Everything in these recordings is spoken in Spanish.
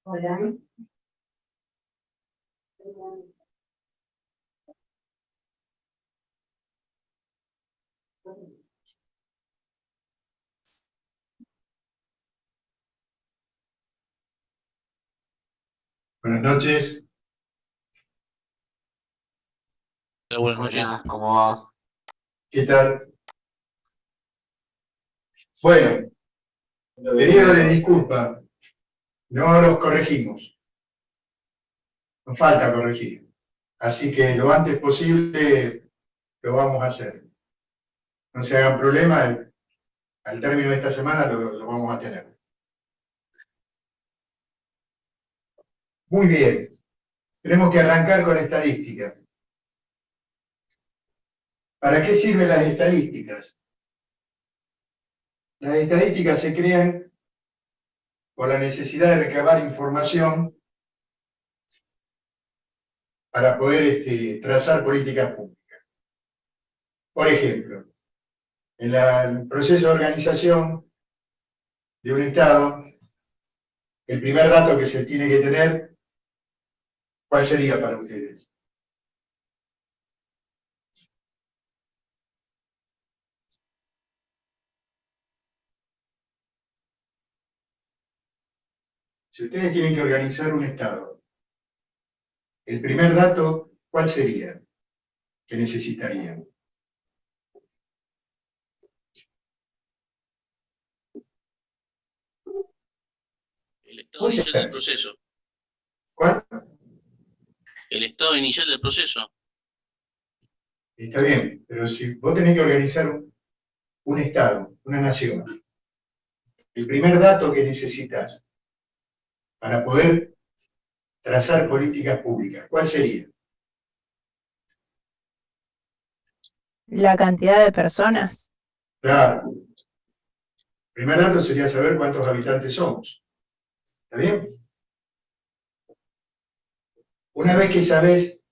Hola. Buenas noches. Buenas noches. Hola, ¿cómo va? ¿Qué tal? Bueno, pedido de disculpa. No los corregimos. Nos falta corregir. Así que lo antes posible lo vamos a hacer. No se hagan problema, al término de esta semana lo vamos a tener. Muy bien. Tenemos que arrancar con estadística. ¿Para qué sirven las estadísticas? Las estadísticas se crean por la necesidad de recabar información para poder trazar políticas públicas. Por ejemplo, en el proceso de organización de un Estado, el primer dato que se tiene que tener, ¿cuál sería para ustedes? Si ustedes tienen que organizar un Estado, el primer dato, ¿cuál sería que necesitarían? El estado inicial del proceso. ¿Cuál? El estado inicial del proceso. Está bien, pero si vos tenés que organizar un Estado, una nación, el primer dato que necesitas para poder trazar políticas públicas, ¿cuál sería? La cantidad de personas. Claro. El primer dato sería saber cuántos habitantes somos. ¿Está bien? Una vez que sabes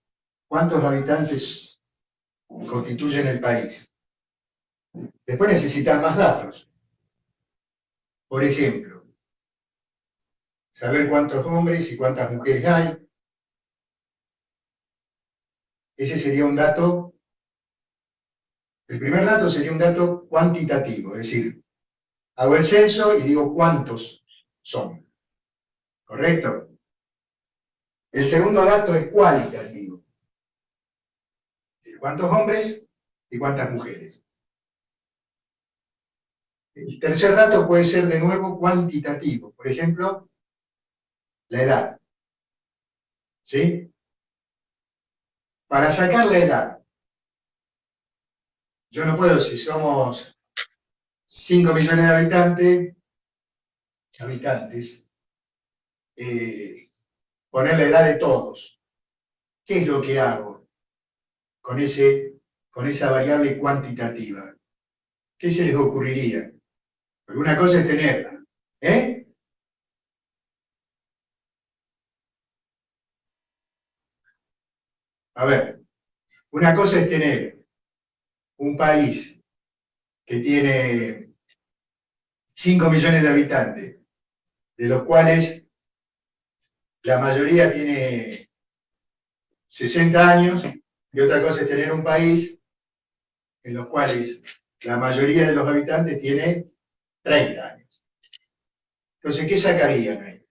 cuántos habitantes constituyen el país, después necesitas más datos. Por ejemplo, saber cuántos hombres y cuántas mujeres hay. Ese sería un dato. El primer dato sería un dato cuantitativo, es decir, hago el censo y digo cuántos son. ¿Correcto? El segundo dato es cualitativo. ¿Cuántos hombres y cuántas mujeres? El tercer dato puede ser de nuevo cuantitativo. Por ejemplo, la edad. ¿Sí? Para sacar la edad, yo no puedo, si somos 5 millones de habitantes, poner la edad de todos. ¿Qué es lo que hago con esa variable cuantitativa? ¿Qué se les ocurriría? Porque una cosa es tenerla. ¿Eh? A ver, una cosa es tener un país que tiene 5 millones de habitantes, de los cuales la mayoría tiene 60 años, y otra cosa es tener un país en los cuales la mayoría de los habitantes tiene 30 años. Entonces, ¿qué sacarían ahí?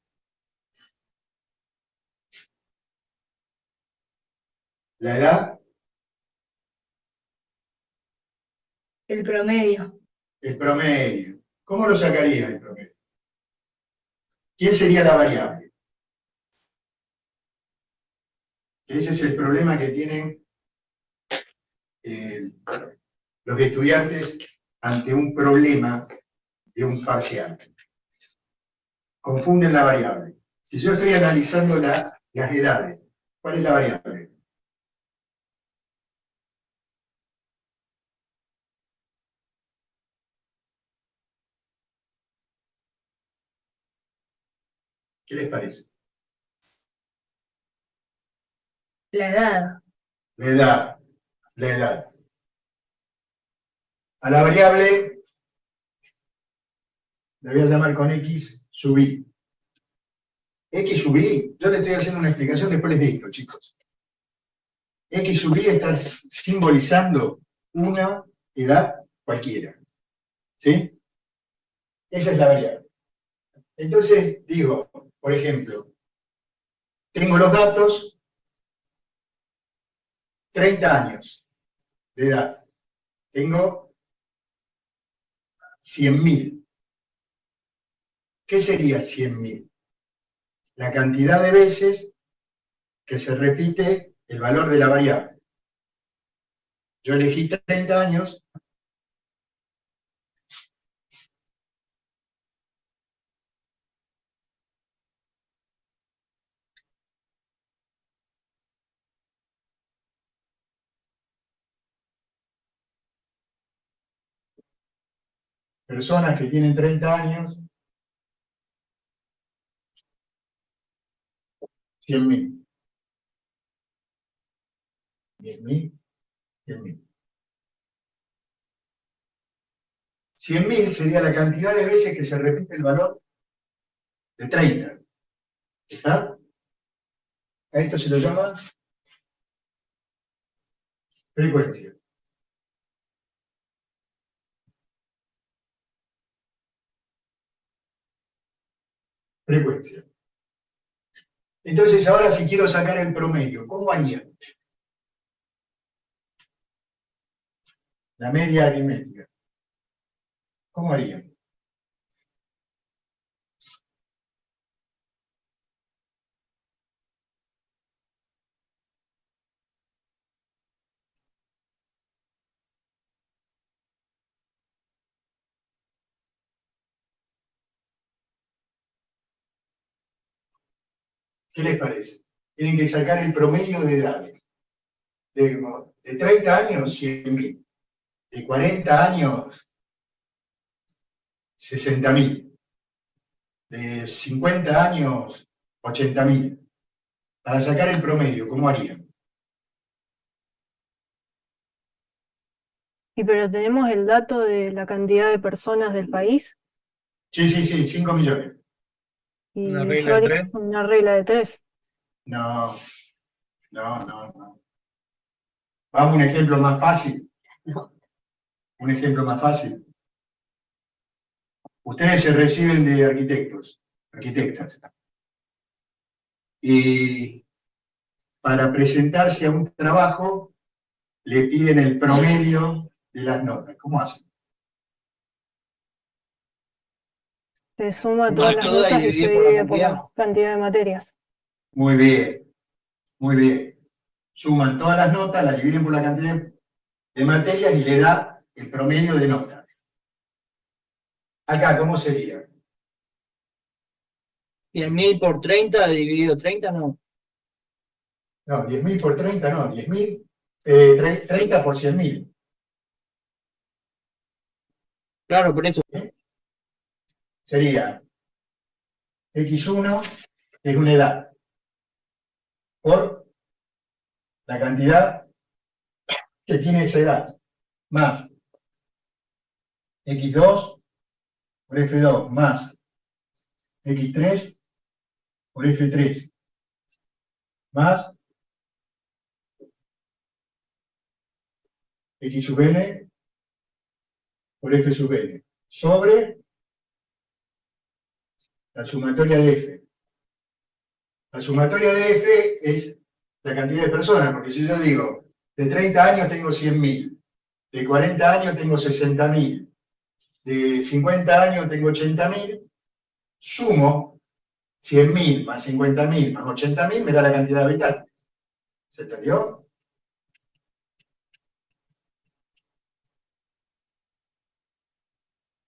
La edad, El promedio. el promedio. ¿Cómo lo sacaría el promedio? ¿Quién sería la variable? Ese es el problema que tienen los estudiantes ante un problema de un parcial. Confunden la variable. Si yo estoy analizando las edades, ¿cuál es la variable? ¿Qué les parece? La edad. la edad. A la variable la voy a llamar con X sub I. X sub I, yo le estoy haciendo una explicación, después les digo, chicos. X sub I está simbolizando una edad cualquiera. ¿Sí? Esa es la variable. Entonces, digo, por ejemplo, tengo los datos, 30 años de edad. Tengo 100.000. ¿Qué sería 100.000? La cantidad de veces que se repite el valor de la variable. Yo elegí 30 años. Personas que tienen 30 años, 100.000. 10.000, 100.000. 100.000 sería la cantidad de veces que se repite el valor de 30. ¿Está? A esto se lo llama frecuencia. Frecuencia. Entonces, ahora si quiero sacar el promedio, ¿cómo haría? La media aritmética. ¿Cómo haría? ¿Qué les parece? Tienen que sacar el promedio de edades. De 30 años, 100.000. De 40 años, 60.000. De 50 años, 80.000. Para sacar el promedio, ¿cómo harían? Y pero tenemos el dato de la cantidad de personas del país Sí, 5 millones. y ¿Una yo regla de haría tres? una regla de 3. No. Vamos a un ejemplo más fácil. Un ejemplo más fácil. Ustedes se reciben de arquitectas. Y para presentarse a un trabajo, le piden el promedio de las notas. ¿Cómo hacen? Se suma Suma todas las todas y notas y se divide por la divide por cantidad. la cantidad de materias. Muy bien, muy bien. Suman todas las notas, las dividen por la cantidad de materias y le da el promedio de notas. Acá, ¿cómo sería? 100.000 por 30 dividido 30, no. No, 10.000 por 30, no, 10.000, 30 por 100.000. Claro, por eso. Sería X1, que es una edad, por la cantidad que tiene esa edad, más X2 por F2, más X3 por F3, más X sub n por F sub n, sobre la sumatoria de F. La sumatoria de F es la cantidad de personas, porque si yo digo, de 30 años tengo 100.000, de 40 años tengo 60.000, de 50 años tengo 80.000, sumo 100.000 más 50.000 más 80.000, me da la cantidad de habitantes. ¿Se entendió?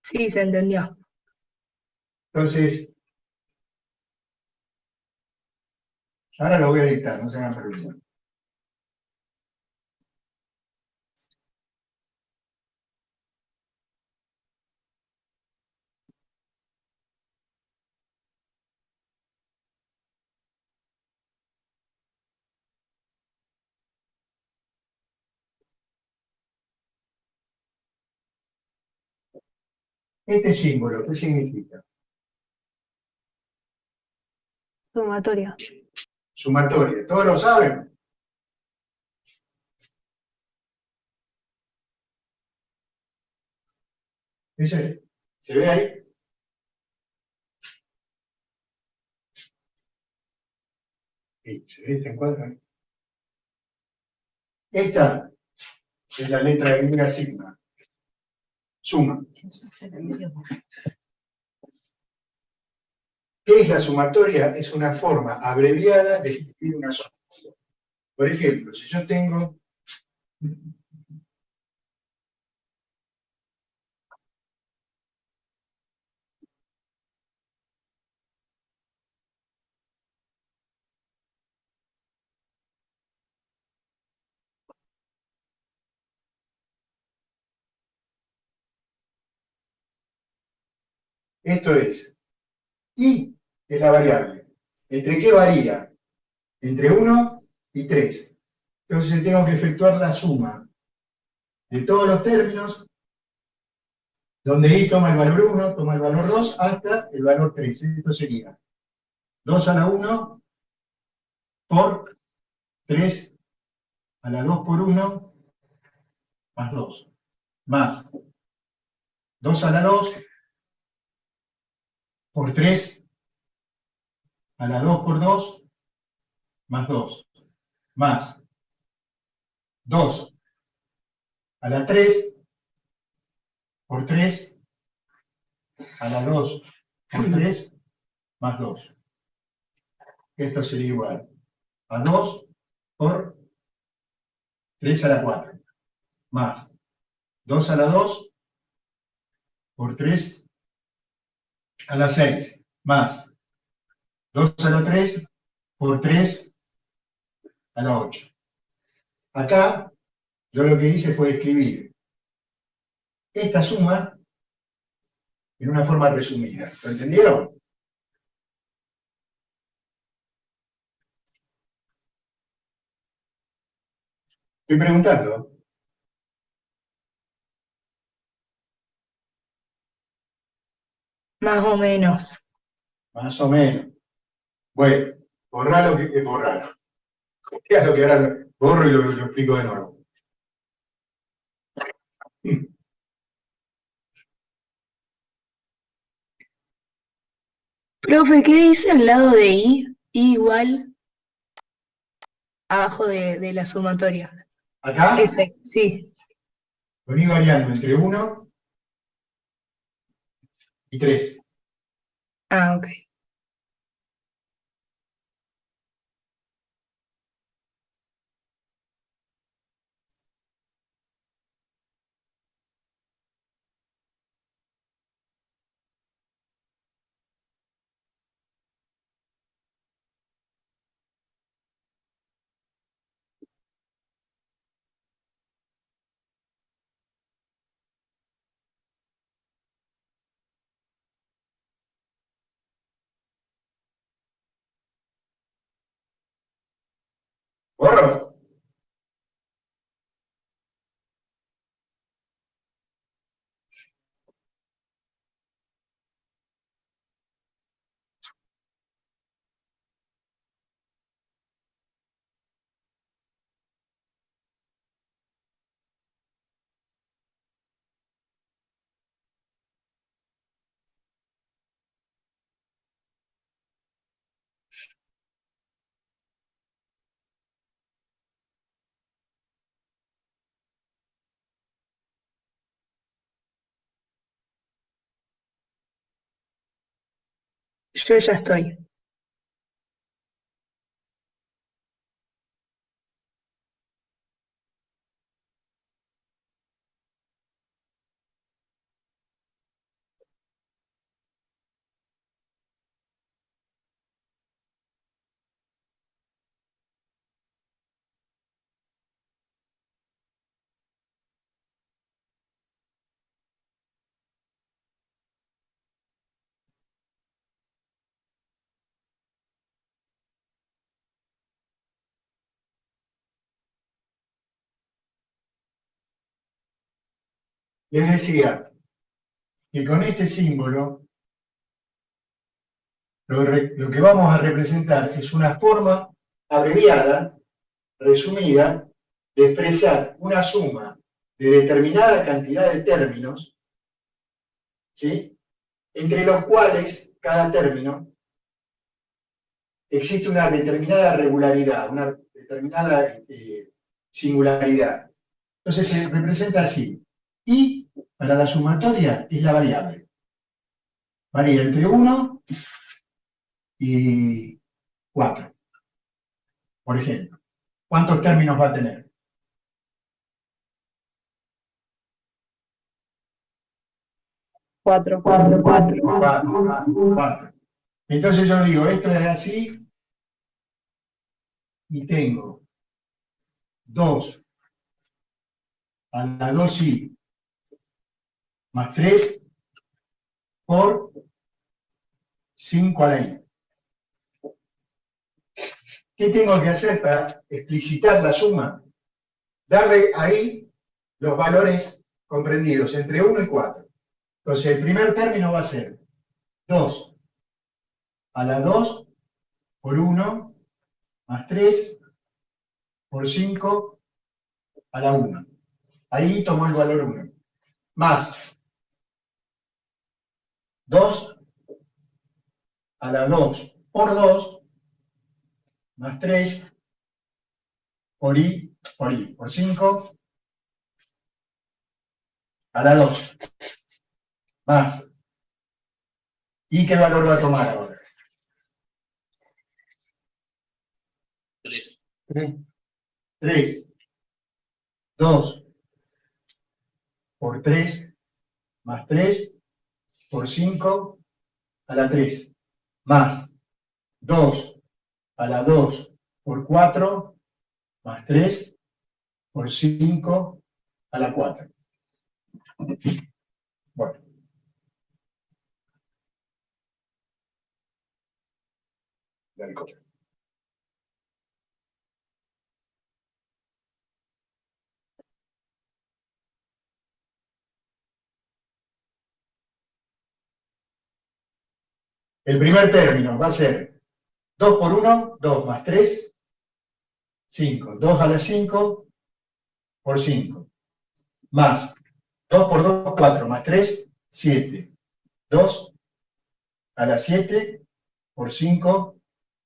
Sí, se entendió. Entonces, ahora lo voy a dictar, no se hagan preguntas. Este símbolo, ¿qué significa? Sumatoria. Sumatoria. ¿Todos lo saben? ¿Se ve ahí? Sí, se ve este encuadro ahí. Esta es la letra griega sigma. Suma. ¿Qué es la sumatoria? Es una forma abreviada de escribir una suma. Por ejemplo, si yo tengo esto es la variable. ¿Entre qué varía? Entre 1 y 3. Entonces tengo que efectuar la suma de todos los términos, donde i toma el valor 1, toma el valor 2, hasta el valor 3. Esto sería 2 a la 1 por 3 a la 2 por 1 más 2. Más 2 a la 2 por 3 a la 2 por 2 más 2. Más 2 a la 3 por 3 a la 2 por 3 más 2. Esto sería igual a 2 por 3 a la 4, más 2 a la 2 por 3 a la 6, más 2 a la 3 por 3 a la 8. Acá, yo lo que hice fue escribir esta suma en una forma resumida. ¿Lo entendieron? Estoy preguntando. Más o menos. Más o menos. Bueno, borrá lo que es borrar. Copiá lo que ahora borro y lo explico de nuevo. Profe, ¿qué dice al lado de I? I igual abajo de la sumatoria. Acá, Ese, sí. con i variando entre 1 y 3. Ah, ok. ¿Borro? Yo ya estoy. Les decía, que con este símbolo lo que vamos a representar es una forma abreviada, resumida, de expresar una suma de determinada cantidad de términos, ¿sí?, entre los cuales cada término existe una determinada regularidad, una determinada singularidad. Entonces se representa así. Y para la sumatoria es la variable. Varía entre 1 y 4. Por ejemplo, ¿cuántos términos va a tener? Cuatro. 4. Entonces yo digo, esto es así, y tengo 2 a la 2i más 3 por 5 a la i. ¿Qué tengo que hacer para explicitar la suma? Darle ahí los valores comprendidos entre 1 y 4. Entonces el primer término va a ser 2 a la 2 por 1 más 3 por 5 a la 1. Ahí tomo el valor 1. Más 2 a la 2 por 2 más 3 por por 5 a la 2. Más. ¿Y qué valor va a tomar ahora? 3. 3. 2 por 3 más 3 por 5 a la 3. Más 2 a la 2 por 4 más 3 por 5 a la 4. Bueno. Dale, cosa. El primer término va a ser 2 por 1, 2 más 3, 5. 2 a la 5 por 5. Más 2 por 2, 4 más 3, 7. 2 a la 7 por 5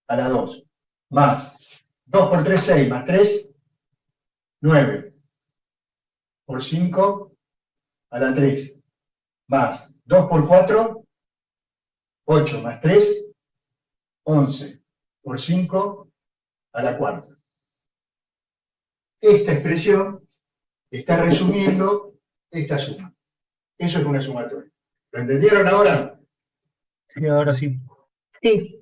a la 2. Más 2 por 3, 6 más 3, 9 por 5 a la 3. Más 2 por 4, 8 más 3, 11 por 5 a la 4. Esta expresión está resumiendo esta suma. Eso es una sumatoria. ¿Lo entendieron ahora? Sí, ahora sí. Sí.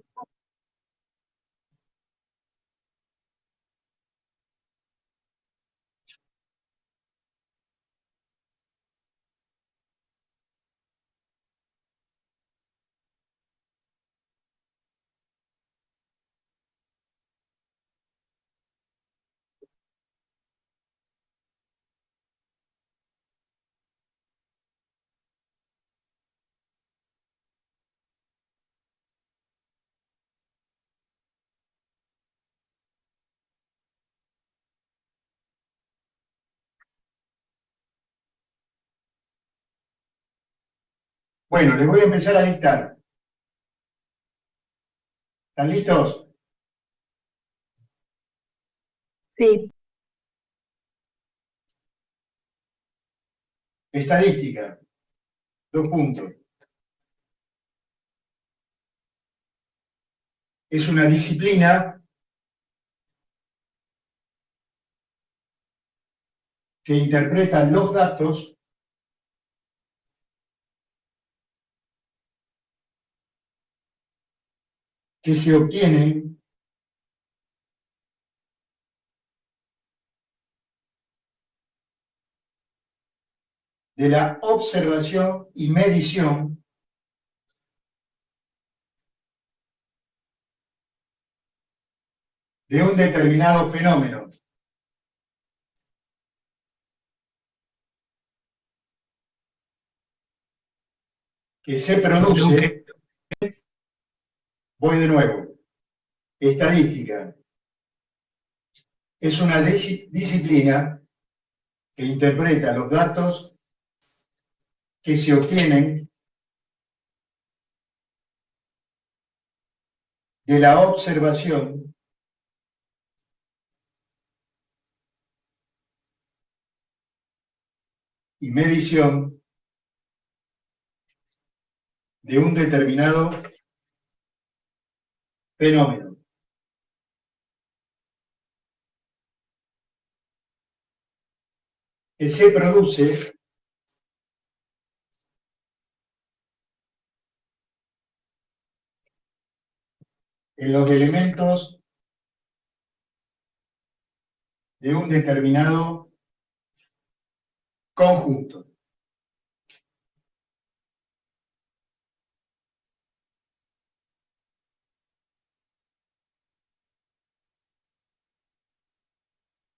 Bueno, les voy a empezar a dictar. ¿Están listos? Sí. Estadística. 2 puntos. Es una disciplina que interpreta los datos que se obtienen de la observación y medición de un determinado fenómeno. que se produce, voy de nuevo, estadística. Es una disciplina que interpreta los datos que se obtienen de la observación y medición de un determinado fenómeno. Que se produce en los elementos de un determinado conjunto.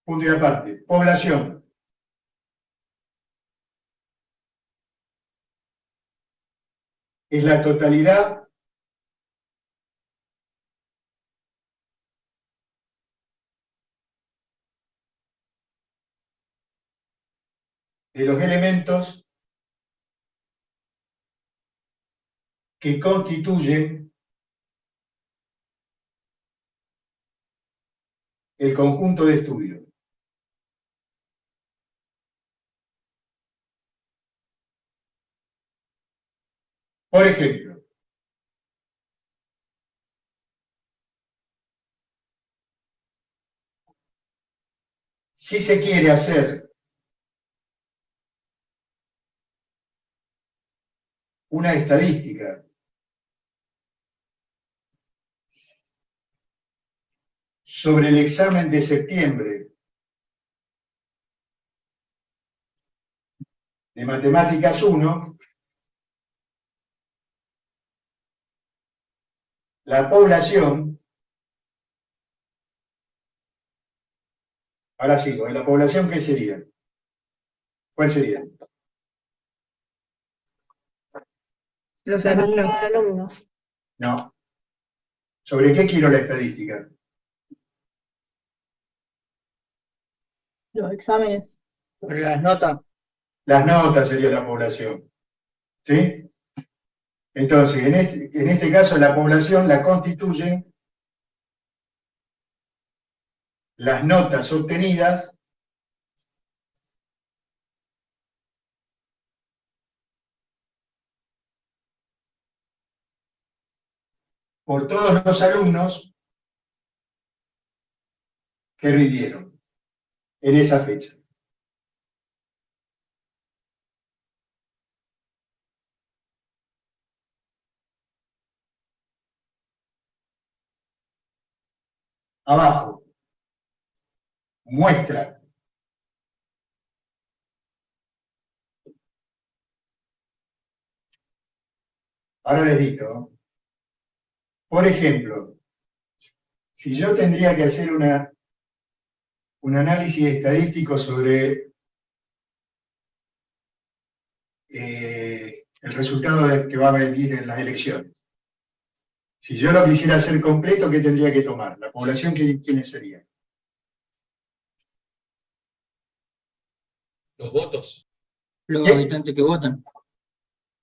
Punto y aparte. Población. Es la totalidad de los elementos que constituyen el conjunto de estudio. Por ejemplo, si se quiere hacer una estadística sobre el examen de septiembre de Matemáticas 1, la población, ahora sigo, ¿la población qué sería? ¿Cuál sería? Los La cantidad alumnos. de alumnos. No. ¿Sobre qué quiero la estadística? Los exámenes. Sobre las notas. Las notas sería la población. ¿Sí? Entonces, en este caso, la población la constituyen las notas obtenidas por todos los alumnos que rindieron en esa fecha. Abajo, muestra. Ahora les digo, por ejemplo, si yo tendría que hacer un análisis estadístico sobre el resultado que va a venir en las elecciones. Si yo lo quisiera hacer completo, ¿qué tendría que tomar? ¿La población quiénes serían? Los votos. Los ¿Qué? habitantes que votan.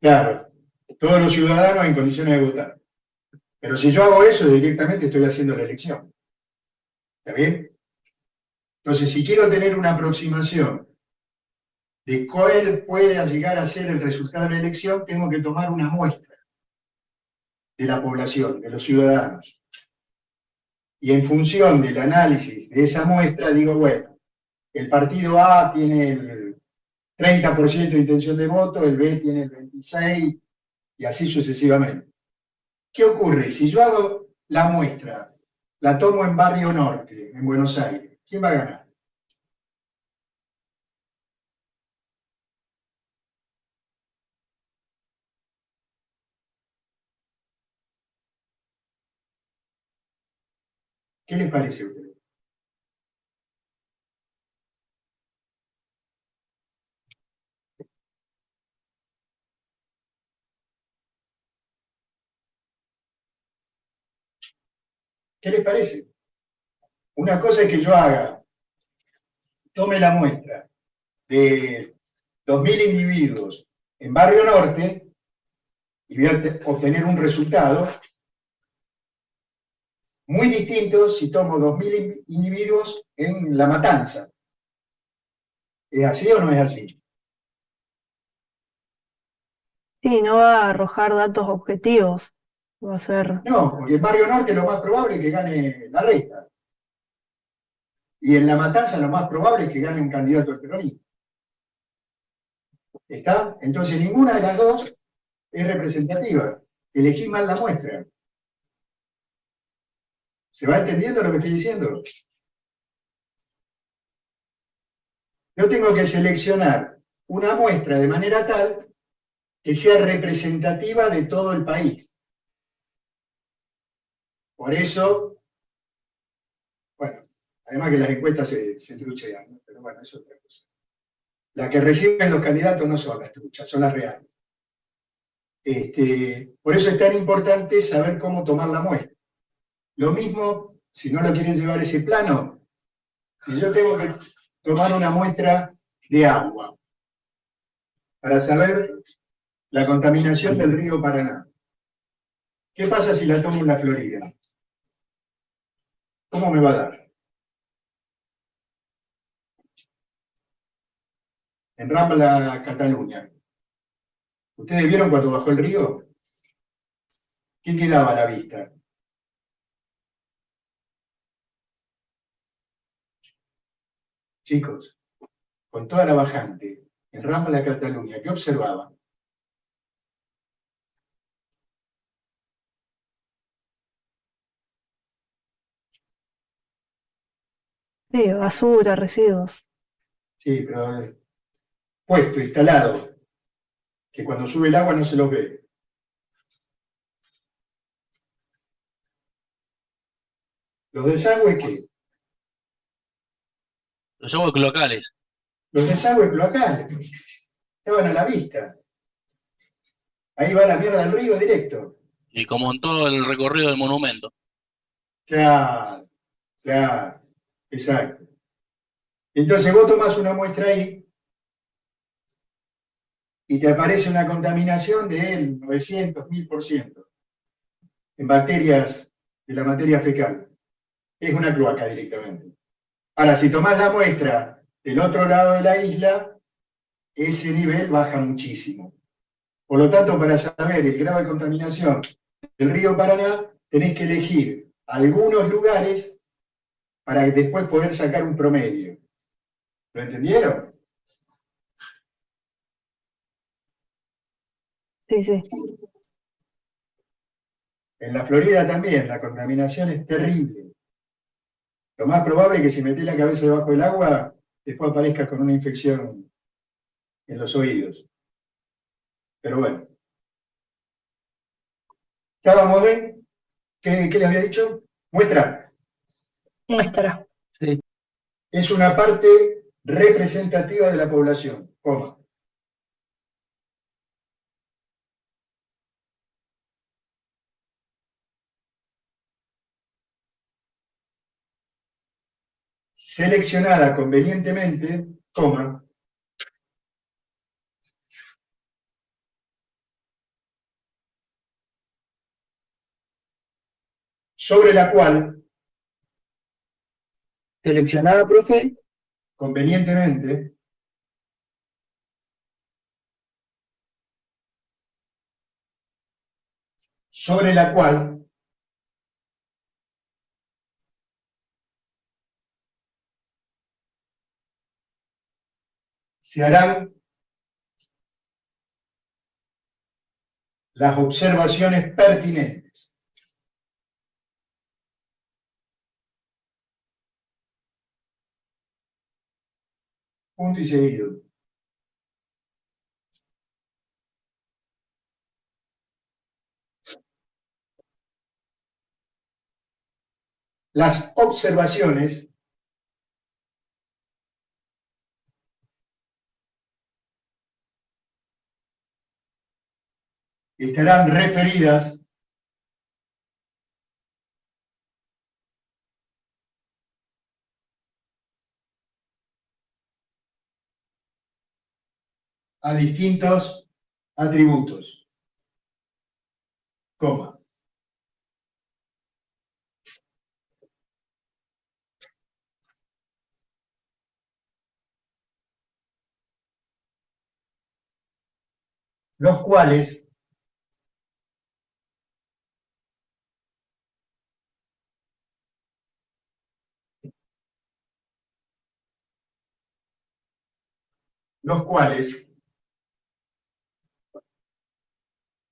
Claro, todos los ciudadanos en condiciones de votar. Pero si yo hago eso, directamente estoy haciendo la elección. ¿Está bien? Entonces, si quiero tener una aproximación de cuál puede llegar a ser el resultado de la elección, tengo que tomar una muestra de la población, de los ciudadanos. Y en función del análisis de esa muestra, digo, bueno, el partido A tiene el 30% de intención de voto, el B tiene el 26%, y así sucesivamente. ¿Qué ocurre? Si yo hago la muestra, la tomo en Barrio Norte, en Buenos Aires, ¿quién va a ganar? ¿Qué les parece a ustedes? ¿Qué les parece? Una cosa es que yo tome la muestra de 2.000 individuos en Barrio Norte y voy a obtener un resultado muy distinto si tomo 2.000 individuos en La Matanza. ¿Es así o no es así? Sí, no va a arrojar datos objetivos. Va a ser. No, porque en Barrio Norte lo más probable es que gane la Reta. Y en La Matanza lo más probable es que gane un candidato peronista. ¿Está? Entonces ninguna de las dos es representativa. Elegí mal la muestra. ¿Se va entendiendo lo que estoy diciendo? Yo tengo que seleccionar una muestra de manera tal que sea representativa de todo el país. Por eso, bueno, además que las encuestas se truchean, ¿no? Pero bueno, eso es otra cosa. Las que reciben los candidatos no son las truchas, son las reales. Por eso es tan importante saber cómo tomar la muestra. Lo mismo, si no lo quieren llevar a ese plano, si yo tengo que tomar una muestra de agua para saber la contaminación del río Paraná. ¿Qué pasa si la tomo en la Florida? ¿Cómo me va a dar? En Rambla, Cataluña. ¿Ustedes vieron cuando bajó el río? ¿Qué quedaba a la vista? Chicos, con toda la bajante, en Rambla, Cataluña, ¿qué observaban? Sí, basura, residuos. Sí, pero puesto, instalado, que cuando sube el agua no se los ve. ¿Los desagües qué? Los aguas locales. Los desagües cloacales. Estaban a la vista. Ahí va la mierda del río directo. Y como en todo el recorrido del monumento. Claro, claro, exacto. Entonces vos tomás una muestra ahí y te aparece una contaminación del 900, 1000% en bacterias de la materia fecal. Es una cloaca directamente. Ahora, si tomás la muestra del otro lado de la isla, ese nivel baja muchísimo. Por lo tanto, para saber el grado de contaminación del río Paraná, tenés que elegir algunos lugares para después poder sacar un promedio. ¿Lo entendieron? Sí, sí. En la Florida también, la contaminación es terrible. Lo más probable es que si metés la cabeza debajo del agua, después aparezcas con una infección en los oídos. Pero bueno. ¿Estábamos bien? ¿Qué les había dicho? Muestra. Muestra. Sí. Es una parte representativa de la población, coma. Seleccionada convenientemente, coma, sobre la cual, Seleccionada, profe. convenientemente, sobre la cual se harán las observaciones pertinentes. Punto y seguido. Las observaciones estarán referidas a distintos atributos, coma. Los cuales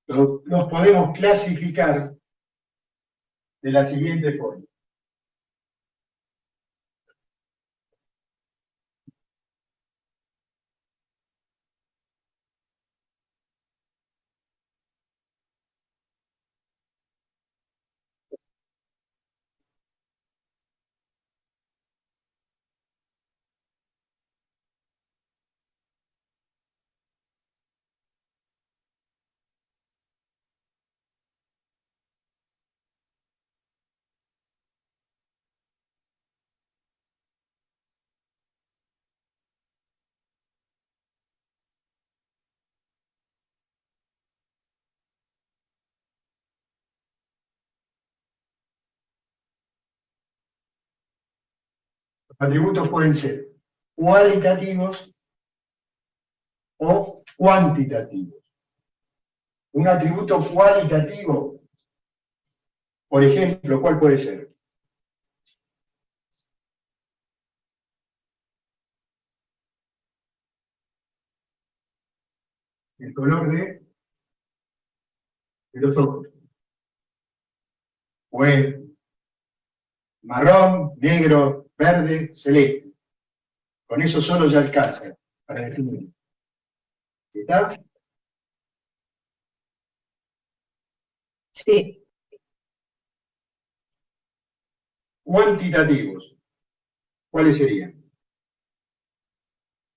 los podemos clasificar de la siguiente forma. Los atributos pueden ser cualitativos o cuantitativos. Un atributo cualitativo, por ejemplo, ¿cuál puede ser? El color de los ojos. O es marrón, negro, verde, celeste. Con eso solo ya alcanza para definir. ¿Está? Sí. Cuantitativos. ¿Cuáles serían?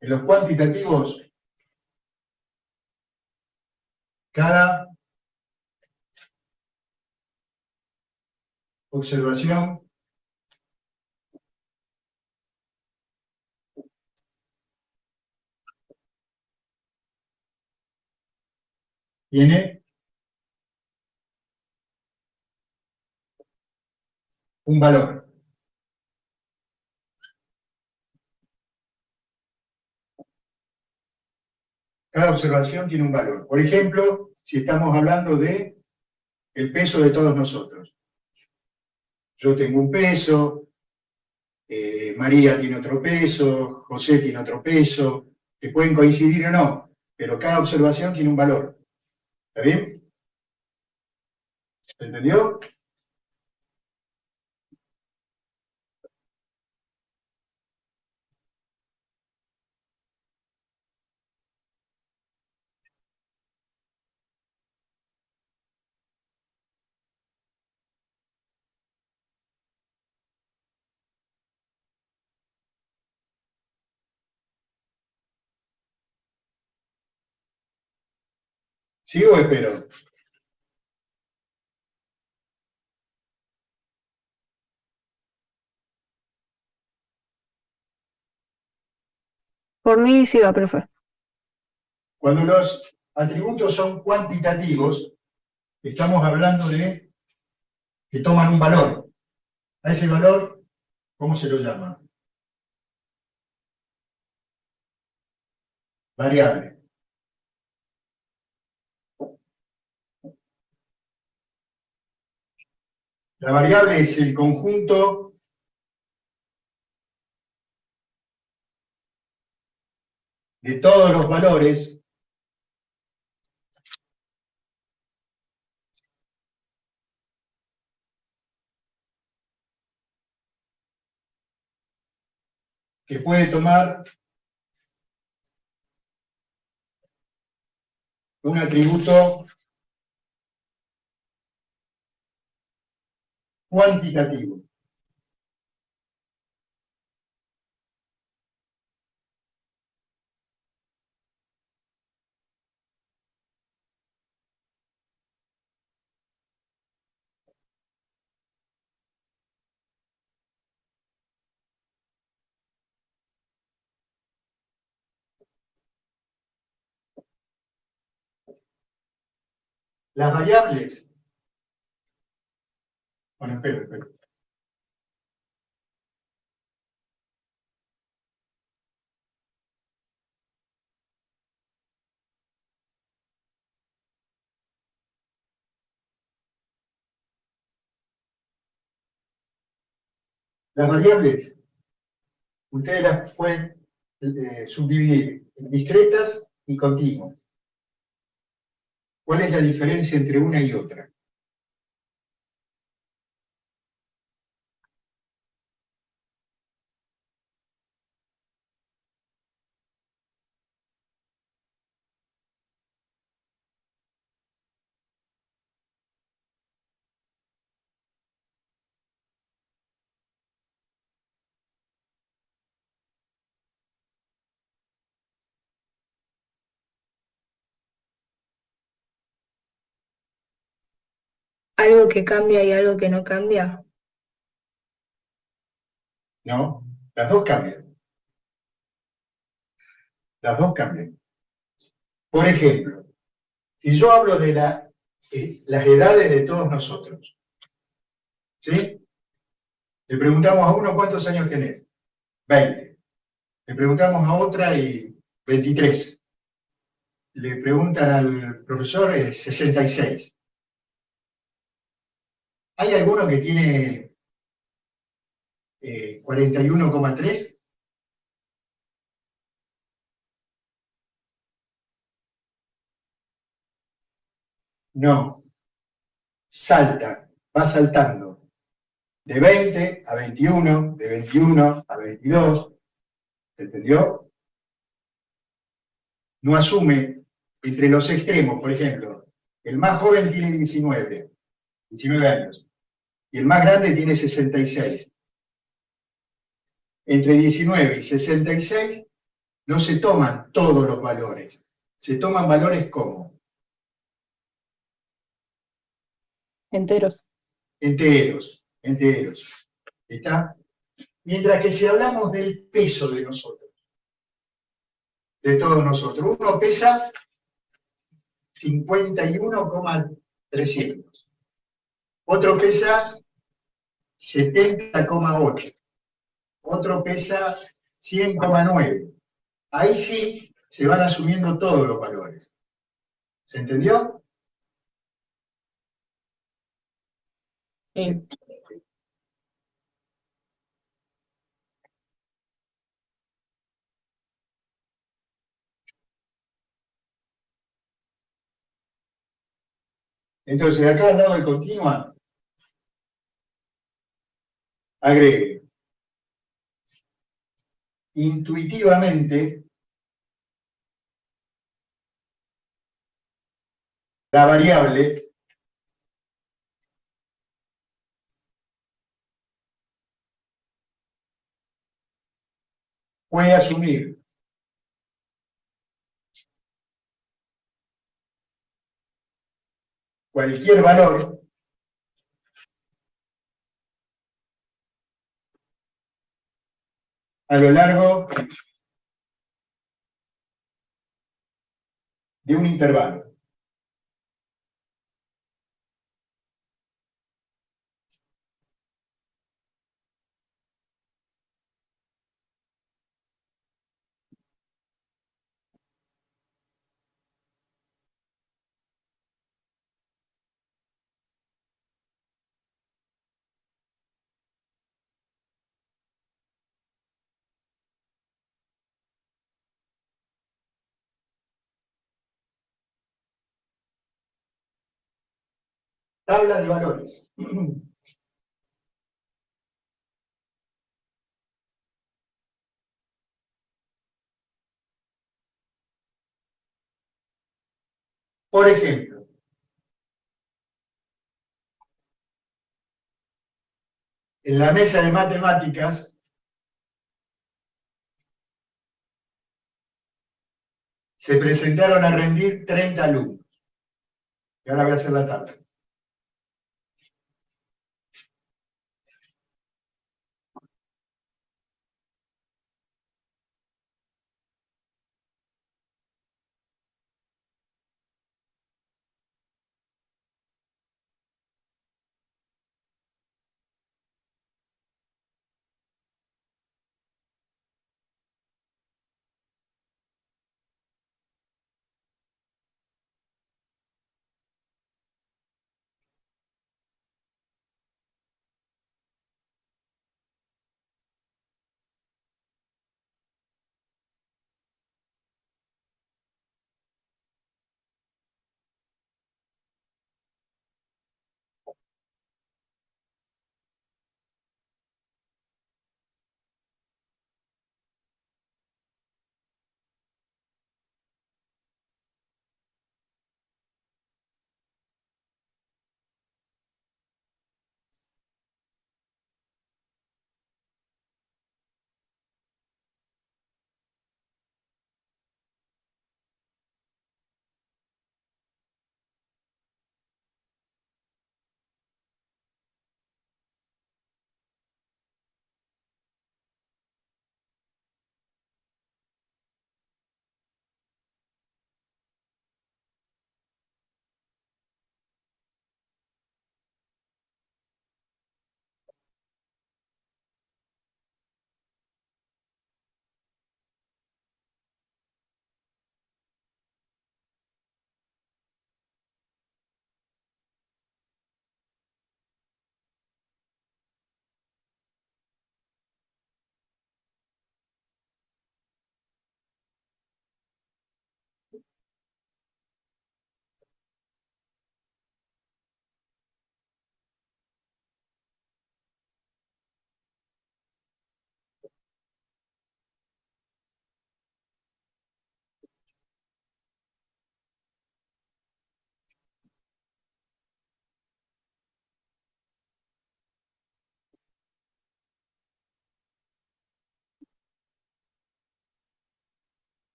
En los cuantitativos, cada observación tiene un valor. Cada observación tiene un valor. Por ejemplo, si estamos hablando de el peso de todos nosotros. Yo tengo un peso, María tiene otro peso, José tiene otro peso, que pueden coincidir o no, pero cada observación tiene un valor. ¿Está bien? ¿Se entendió? ¿Sigo o espero? Por mí sí va, profe. Cuando los atributos son cuantitativos, estamos hablando de que toman un valor. A ese valor, ¿cómo se lo llama? Variable. La variable es el conjunto de todos los valores que puede tomar un atributo cuantitativo. Las variables. Bueno, espera. Las variables, ustedes las pueden subdividir en discretas y continuas. ¿Cuál es la diferencia entre una y otra? Algo que cambia y algo que no cambia. No, las dos cambian. Las dos cambian. Por ejemplo, si yo hablo de las edades de todos nosotros, ¿sí? Le preguntamos a uno cuántos años tenés. 20. Le preguntamos a otra y 23. Le preguntan al profesor 66. ¿Hay alguno que tiene 41,3? No. Salta, va saltando. De 20 a 21, de 21 a 22. ¿Se entendió? No asume entre los extremos, por ejemplo, el más joven tiene 19 años, y el más grande tiene 66. Entre 19 y 66 no se toman todos los valores, se toman valores como Enteros. enteros. ¿Está? Mientras que si hablamos del peso de nosotros, de todos nosotros, uno pesa 51,300, otro pesa 70,8, otro pesa 100,9. Ahí sí se van asumiendo todos los valores. ¿Se entendió? Sí. Entonces, acá al lado de continua, agregue. Intuitivamente, la variable puede asumir cualquier valor a lo largo de un intervalo. Tabla de valores. Por ejemplo, en la mesa de matemáticas se presentaron a rendir 30 alumnos. Y ahora voy a hacer la tabla.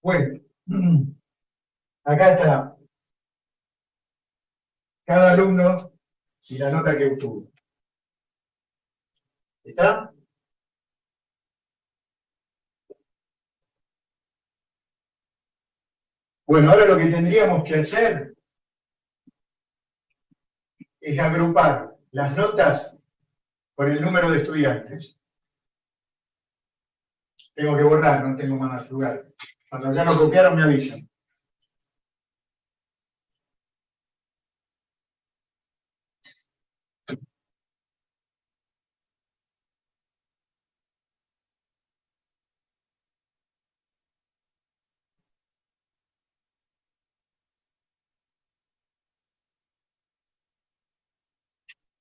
Bueno, acá está cada alumno y la nota que obtuvo. ¿Está? Bueno, ahora lo que tendríamos que hacer es agrupar las notas con el número de estudiantes. Tengo que borrar, no tengo más lugar. Cuando ya lo copiaron me avisan.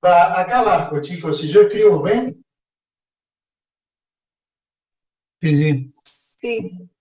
Va acá abajo, chicos, si yo escribo, ¿ven? Sí, sí. Sí,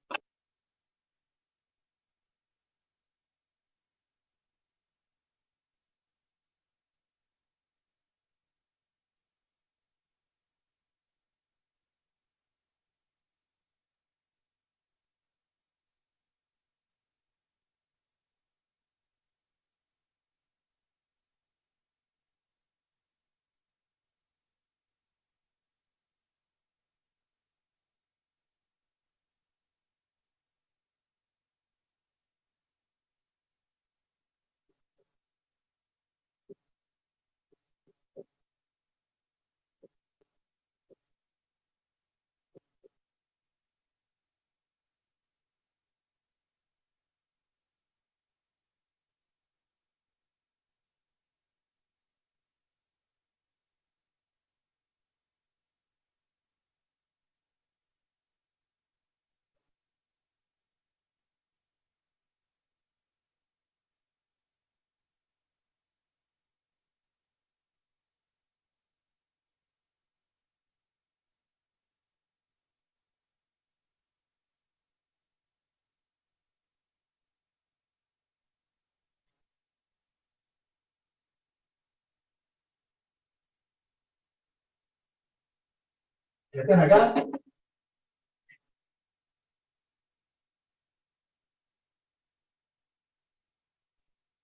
¿Ya están acá?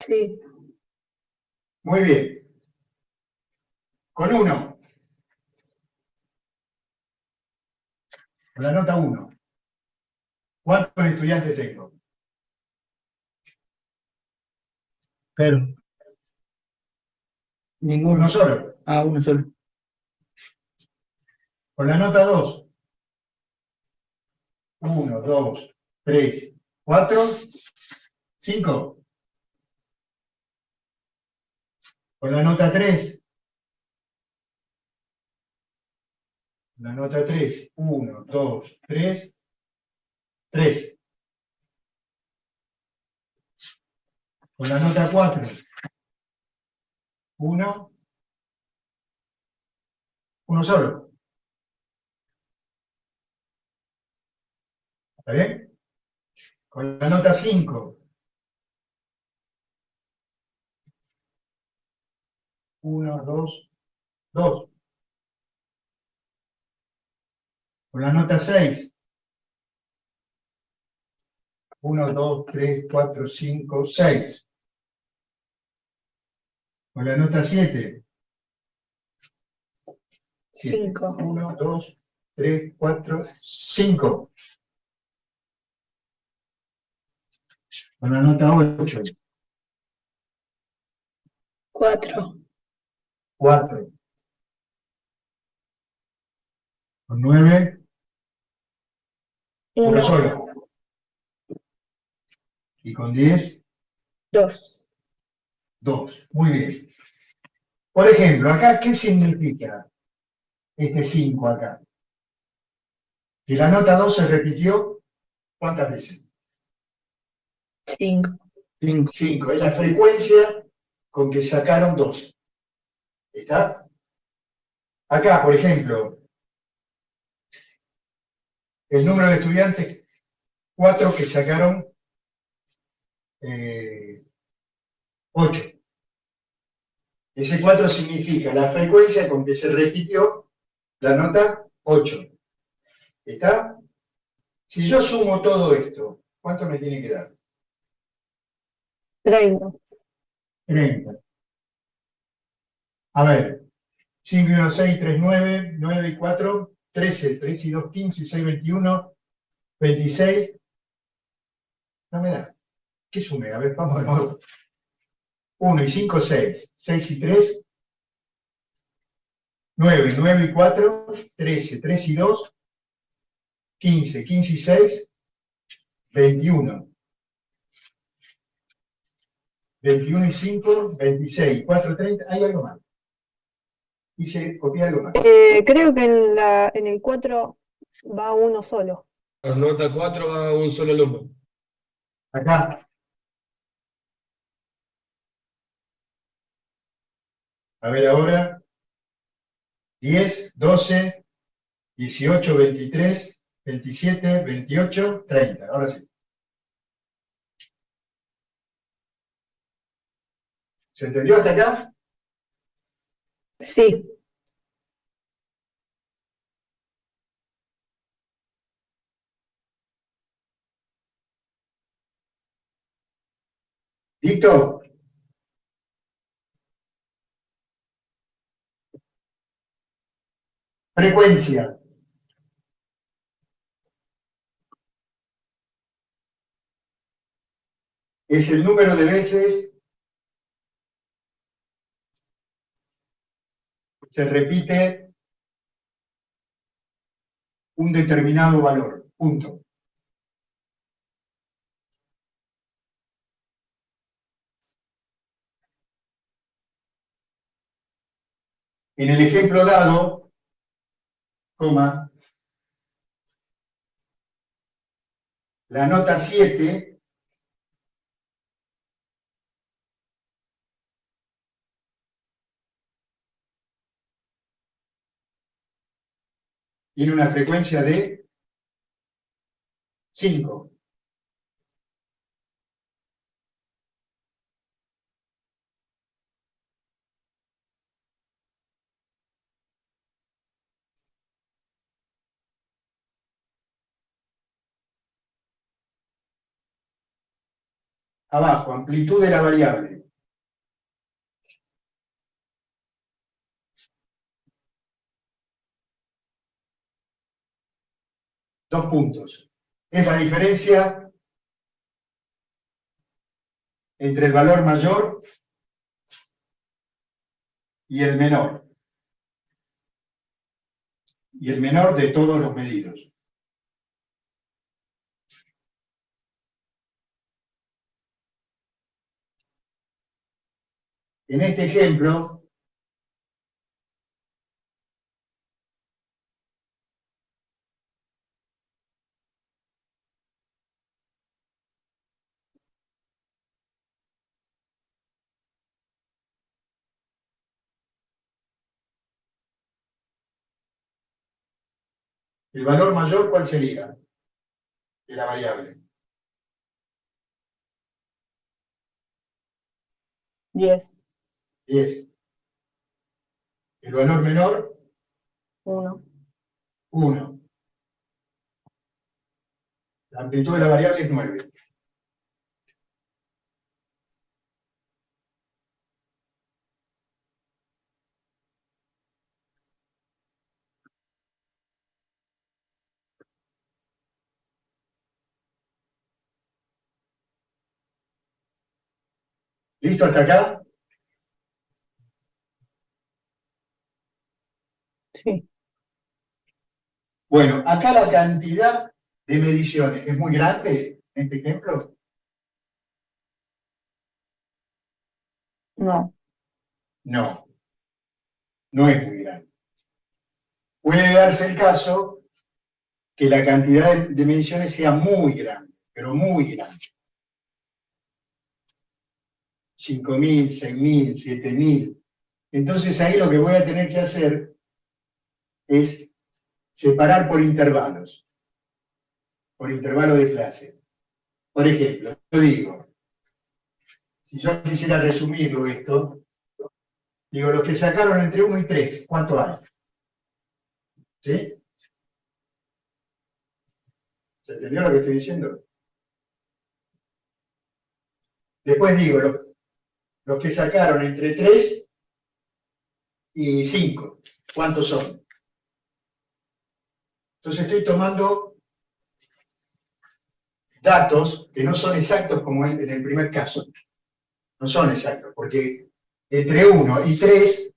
sí, Muy bien. Con 1. Con la nota 1. ¿Cuántos estudiantes tengo? Pero. Uno Ninguno. solo. Ah, uno solo. Con la nota 2. 1, 2, 3, 4, 5. Con la nota 3. La nota 3. 1, 2, 3, 3. Con la nota 4. 1, uno solo. ¿Está bien? Con la nota 5. 1, 2, 2. Con la nota 6. 1, 2, 3, 4, 5, 6. Con la nota 7. 5, 1, 2, 3, 4, 5. Con la nota 8. 4, 4. Con 9. Uno 1, solo. Y con 10. 2, 2. Muy bien. Por ejemplo, acá, ¿qué significa este 5 acá? Que la nota 2 se repitió, ¿cuántas veces? 5, 5. 5. Es la frecuencia con que sacaron 2. ¿Está? Acá, por ejemplo, el número de estudiantes, 4 que sacaron 8. Ese 4 significa la frecuencia con que se repitió la nota 8. ¿Está? Si yo sumo todo esto, ¿Cuánto me tiene que dar? 30. 30. A ver, 5 y 1, 6, 3, 9, 9 y 4, 13, 3 y 2, 15, 6, 21, 26. No me da. ¿Qué sume? A ver, vamos de nuevo. 1 y 5, 6. 6 y 3, 9. 9 y 4, 13. 3 y 2, 15. 15 y 6, 21. 21 y 5, 26. 4, 30. Hay algo más. Hice, copié algo más. Creo que en el 4 va uno solo. Nota 4 va un solo alumno. Acá. A ver ahora. 10, 12, 18, 23, 27, 28, 30. Ahora sí. ¿Se entendió hasta acá? Sí. ¿Listo? Frecuencia. Es el número de veces se repite un determinado valor. Punto. En el ejemplo dado, coma, la nota 7 tiene una frecuencia de 5. Abajo, amplitud de la variable. Dos puntos. Es la diferencia entre el valor mayor y el menor. Y el menor de todos los medidos. En este ejemplo, el valor mayor, ¿cuál sería? De la variable. 10. 10. El valor menor, 1. 1. La amplitud de la variable es 9. ¿Listo hasta acá? Sí. Bueno, acá la cantidad de mediciones es muy grande, en este ejemplo. No. No, no es muy grande. Puede darse el caso que la cantidad de mediciones sea muy grande, pero muy grande. 5.000, 6.000, 7.000. Entonces ahí lo que voy a tener que hacer es separar por intervalos de clase. Por ejemplo, yo digo, si yo quisiera resumirlo esto, digo, los que sacaron entre 1 y 3, ¿cuánto hay? ¿Sí? ¿Se entendió lo que estoy diciendo? Después digo, los que sacaron entre 3 y 5, ¿cuántos son? Entonces estoy tomando datos que no son exactos como en el primer caso. No son exactos, porque entre 1 y 3,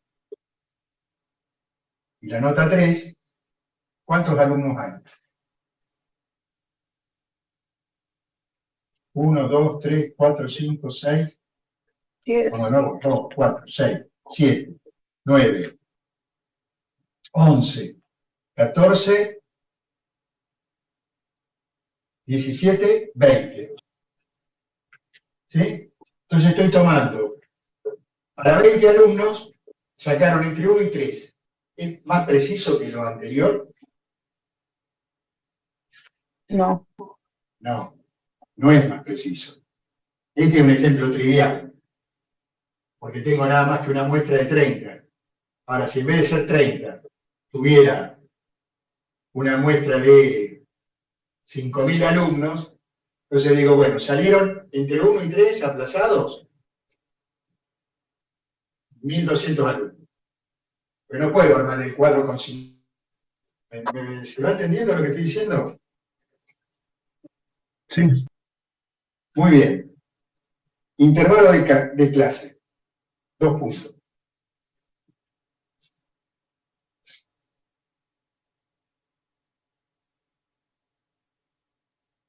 y la nota 3, ¿cuántos alumnos hay? 1, 2, 3, 4, 5, 6, 10. vamos de nuevo, 2, 4, 6, 7, 9, 11, 14, 17, 20. ¿Sí? Entonces estoy tomando, para 20 alumnos, sacaron entre 1 y 3. ¿Es más preciso que lo anterior? No. No, no es más preciso. Este es un ejemplo trivial, porque tengo nada más que una muestra de 30. Ahora, si en vez de ser 30, tuviera una muestra de 5.000 alumnos, entonces digo, bueno, salieron entre 1 y 3 aplazados 1.200 alumnos. Pero no puedo armar el cuadro con 5. ¿Se va entendiendo lo que estoy diciendo? Sí. Muy bien. Intervalo de clase. 2 puntos.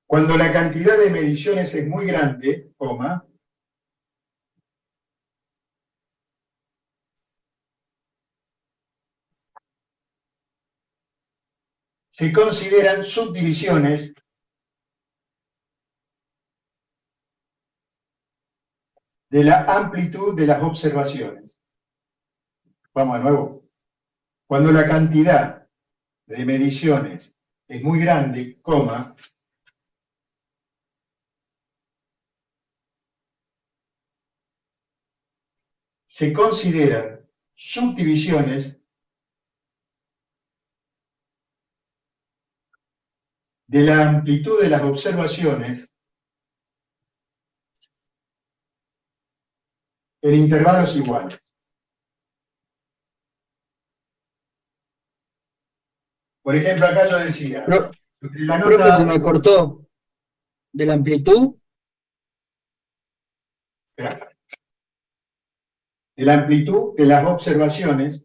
Cuando la cantidad de mediciones es muy grande, coma, se consideran subdivisiones de la amplitud de las observaciones. Vamos de nuevo. Cuando la cantidad de mediciones es muy grande, coma, se consideran subdivisiones de la amplitud de las observaciones en intervalos iguales. Por ejemplo, acá yo decía, Pro- la Profe, se nota... me cortó. ¿De la amplitud? de la amplitud de las observaciones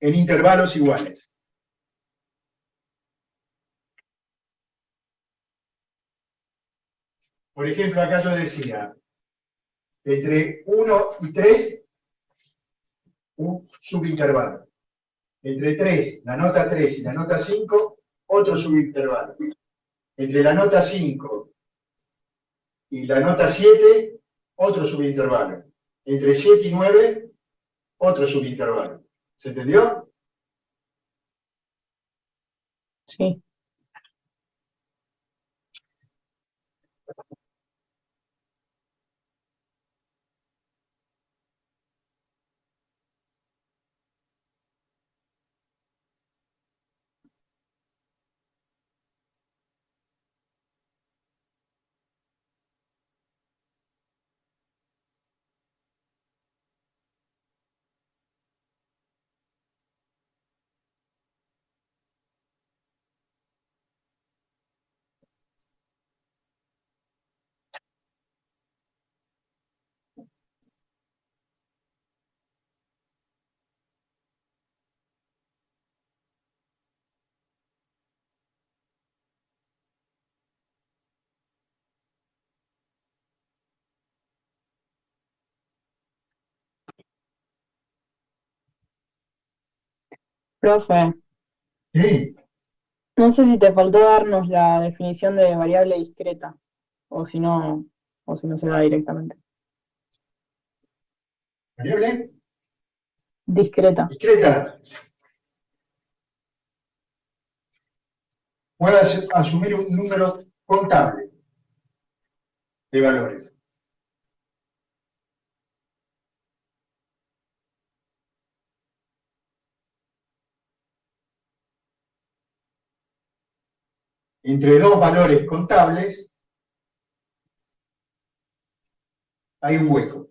en intervalos iguales. Por ejemplo, acá yo decía, entre 1 y 3, un subintervalo. Entre 3, la nota 3 y la nota 5, otro subintervalo. Entre la nota 5 y la nota 7, otro subintervalo. Entre 7 y 9, otro subintervalo. ¿Se entendió? Sí. Profe, Sí. no sé si te faltó darnos la definición de variable discreta, o si no se da directamente. ¿Variable? Discreta. Discreta. Puede asumir un número contable de valores. entre dos valores contables hay un hueco.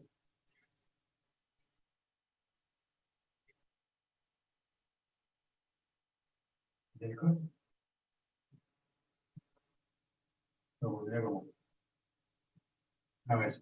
Lo pondría como... A ver.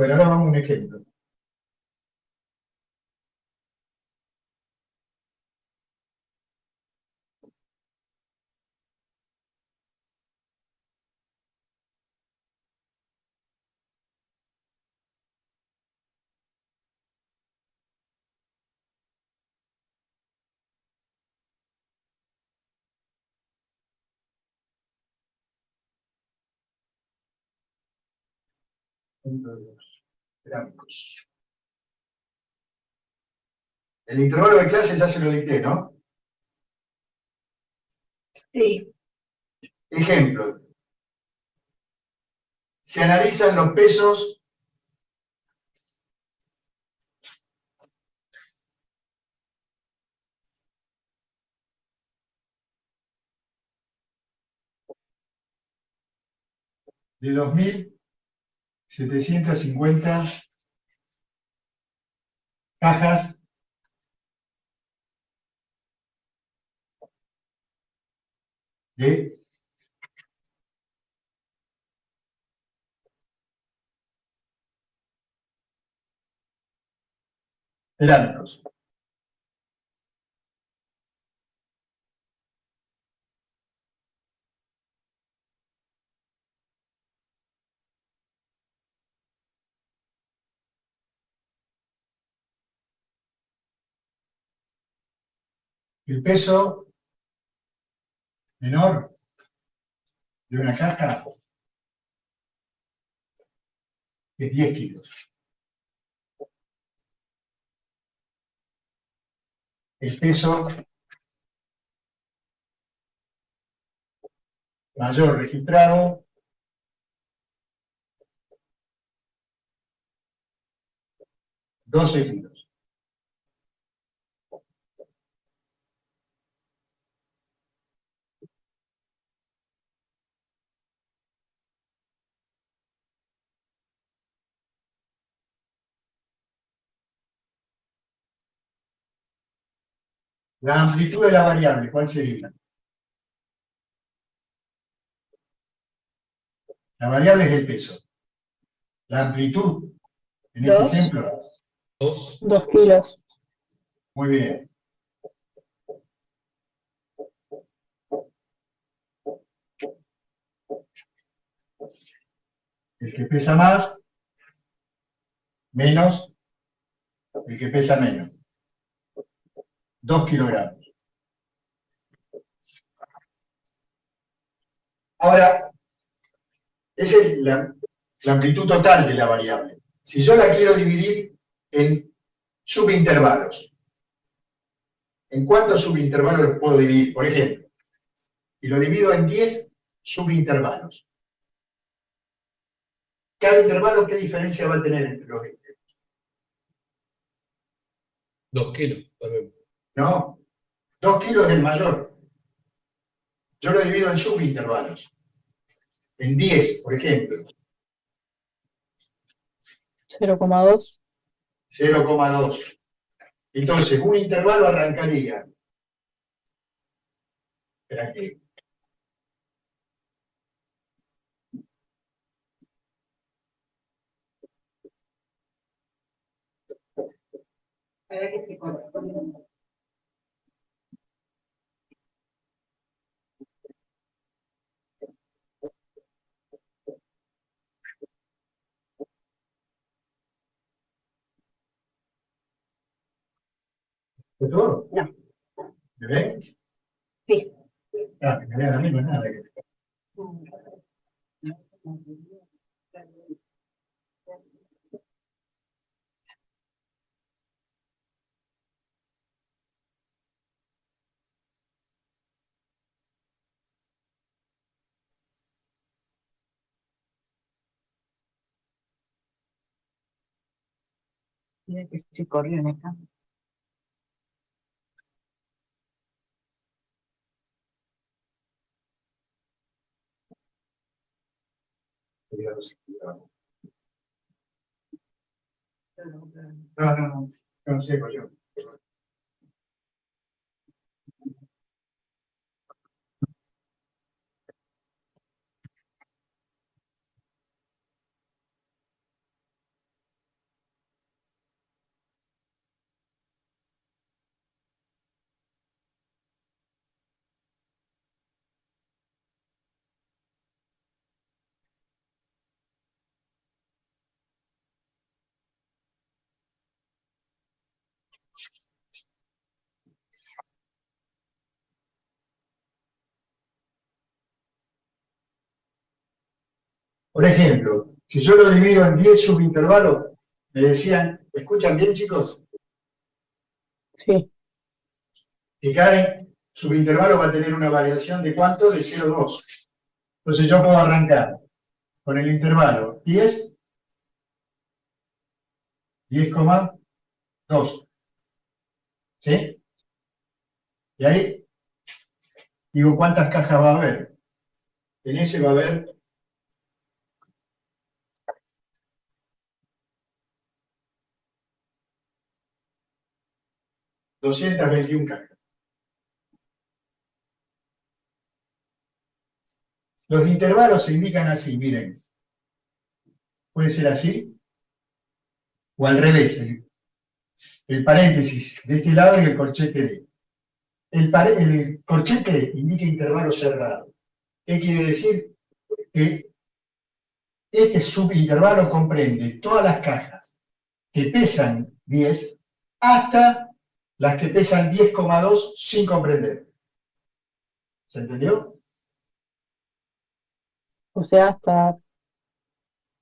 Pero ahora vamos a un ejemplo. Ejemplo de los gráficos. El intervalo de clase ya se lo dicté, ¿no? Sí. Ejemplo. Se analizan los pesos de 2.750 cajas de cerámicos. El peso menor de una caja es 10 kilos. El peso mayor registrado 12 kilos. La amplitud de la variable, ¿cuál sería? La variable es el peso. La amplitud, en este Dos. ejemplo, 2, 2 kilos. muy bien. El que pesa más, menos el que pesa menos. 2 kilogramos. Ahora, esa es la amplitud total de la variable. Si yo la quiero dividir en subintervalos, ¿en cuántos subintervalos los puedo dividir? Por ejemplo, y lo divido en 10 subintervalos. Cada intervalo, ¿qué diferencia va a tener entre los 20? 2 kilos también. No, 2 kilos del mayor. Yo lo divido en subintervalos. En 10, por ejemplo. 0,2. 0,2. Entonces, un intervalo arrancaría. Espera aquí. ¿Fue todo? No. ¿Me ven? Sí. Ah, me vean a mí, no es nada. Mira que se corrió en acá. No, no sé, pues yo. Por ejemplo, si yo lo divido en 10 subintervalos, me decían, ¿escuchan bien, chicos? Sí. Que cada subintervalo va a tener una variación de ¿cuánto? De 0,2. Entonces yo puedo arrancar con el intervalo 10, 10,2. ¿Sí? Y ahí digo, ¿cuántas cajas va a haber? En ese va a haber 221 cajas. Los intervalos se indican así, miren. Puede ser así o al revés. El paréntesis de este lado y el corchete de. El corchete indica intervalo cerrado. ¿Qué quiere decir? Que este subintervalo comprende todas las cajas que pesan 10 hasta las que pesan 10,2 sin comprender. ¿Se entendió? O sea, hasta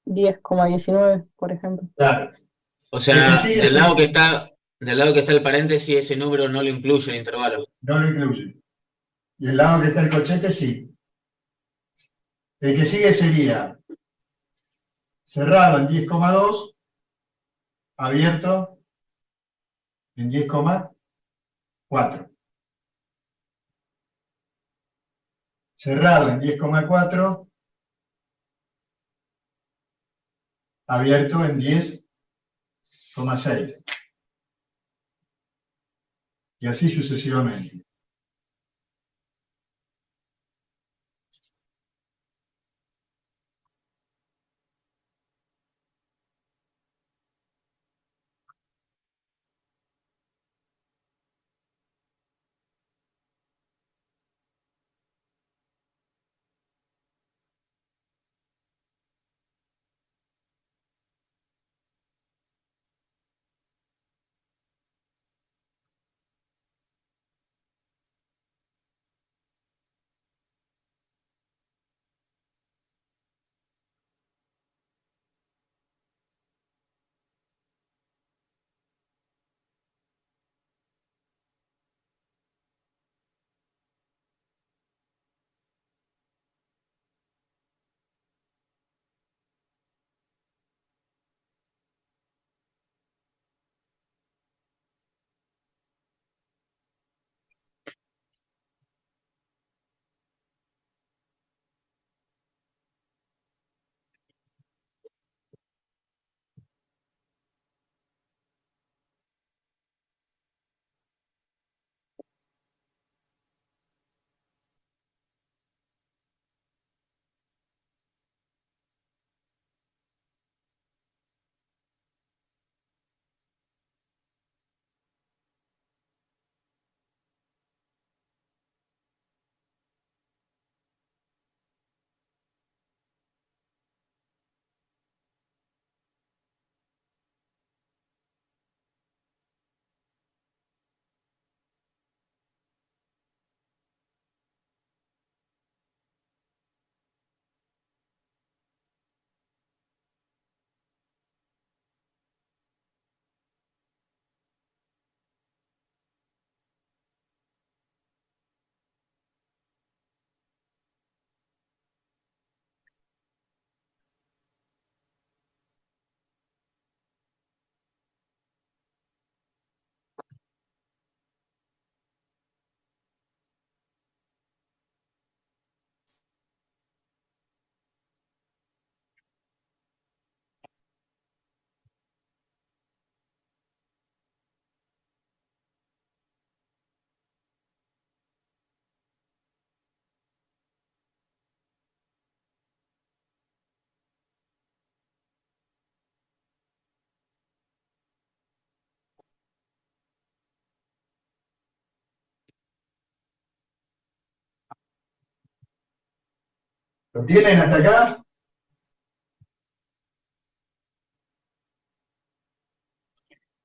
10,19, por ejemplo. Claro. O El que sea, sigue del lado que está el paréntesis, ese número no lo incluye el intervalo. no lo incluye. Y el lado que está el corchete sí. El que sigue sería cerrado en 10,2, abierto en 10,4. Cerrado en 10,4, abierto en 10,6. Y así sucesivamente. ¿Lo tienen hasta acá?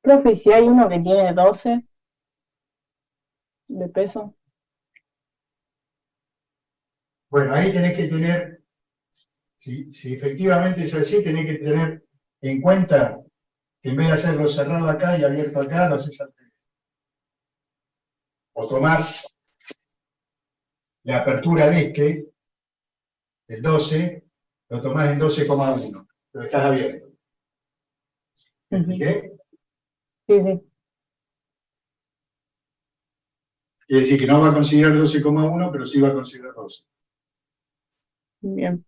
Profe, si hay uno que tiene 12 de peso, Bueno, ahí tenés que tener, si efectivamente es así, tenés que tener en cuenta que en vez de hacerlo cerrado acá y abierto acá, lo haces al revés. O tomás la apertura de el 12, lo tomás en 12,1, lo dejás abierto. ¿Me Ujú. expliqué? Sí, sí. Quiere decir que no va a considerar 12,1, pero sí va a considerar 12. Bien.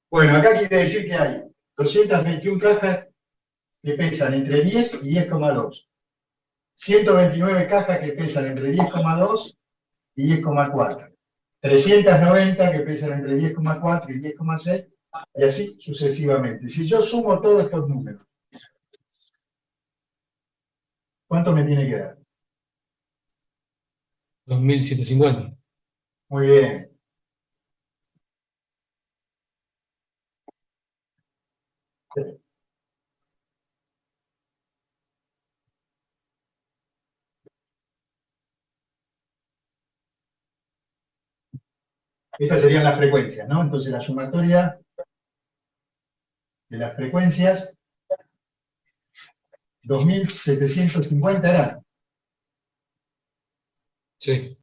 Bueno, acá quiere decir que hay 221 cajas que pesan entre 10 y 10,2. 129 cajas que pesan entre 10,2 y 10,4. 390 que pesan entre 10,4 y 10,6, y así sucesivamente. Si yo sumo todos estos números, ¿cuánto me tiene que dar? 2750. Muy bien. Estas serían las frecuencias, ¿no? Entonces la sumatoria de las frecuencias, 2750 era. Sí.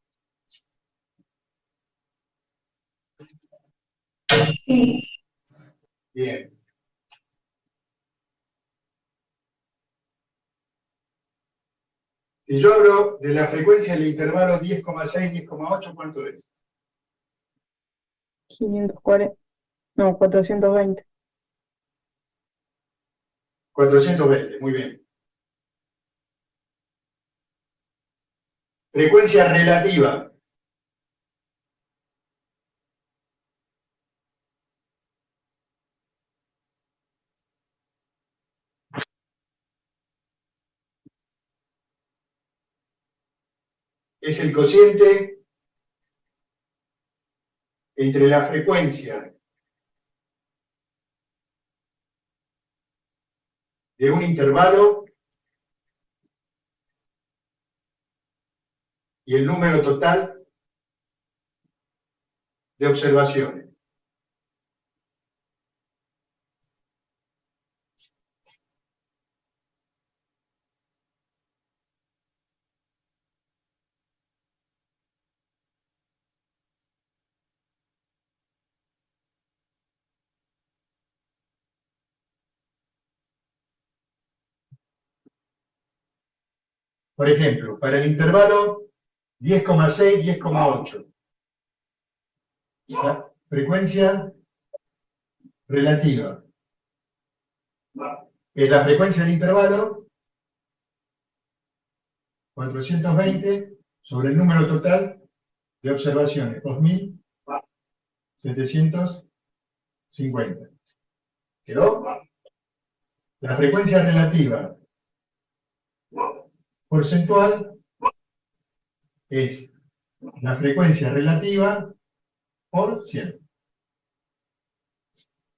Bien. Si yo hablo de la frecuencia del intervalo 10,6, 10,8, ¿cuánto es? 540. No, 420. 420, muy bien. Frecuencia relativa. Es el cociente entre la frecuencia de un intervalo y el número total de observaciones. Por ejemplo, para el intervalo 10,6, 10,8, la frecuencia relativa es la frecuencia del intervalo 420 sobre el número total de observaciones, 2750. ¿Quedó? La frecuencia relativa porcentual es la frecuencia relativa por 100.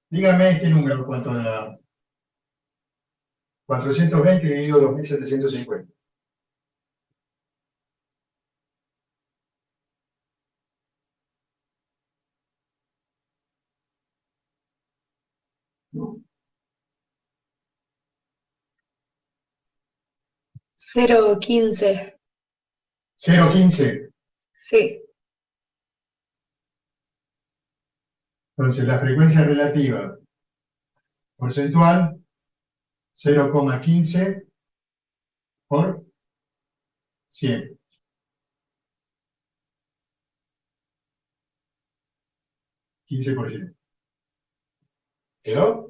Dígame este número, ¿cuánto da? 420 dividido 2750. Cero 15. 0,15. Sí. Entonces la frecuencia relativa porcentual 0,15 por 100. 15%. ¿Quedó?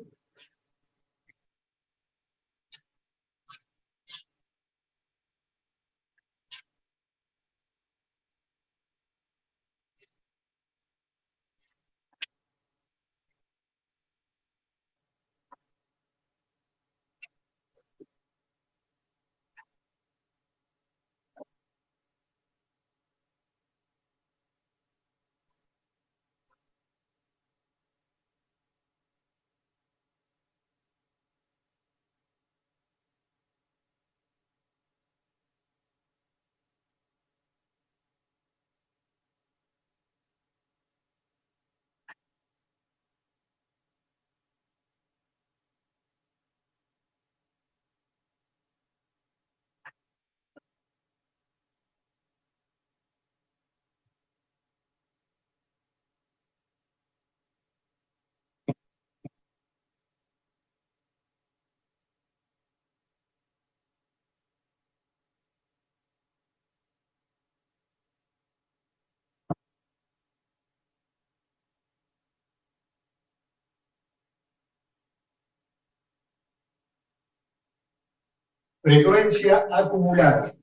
frecuencia acumulada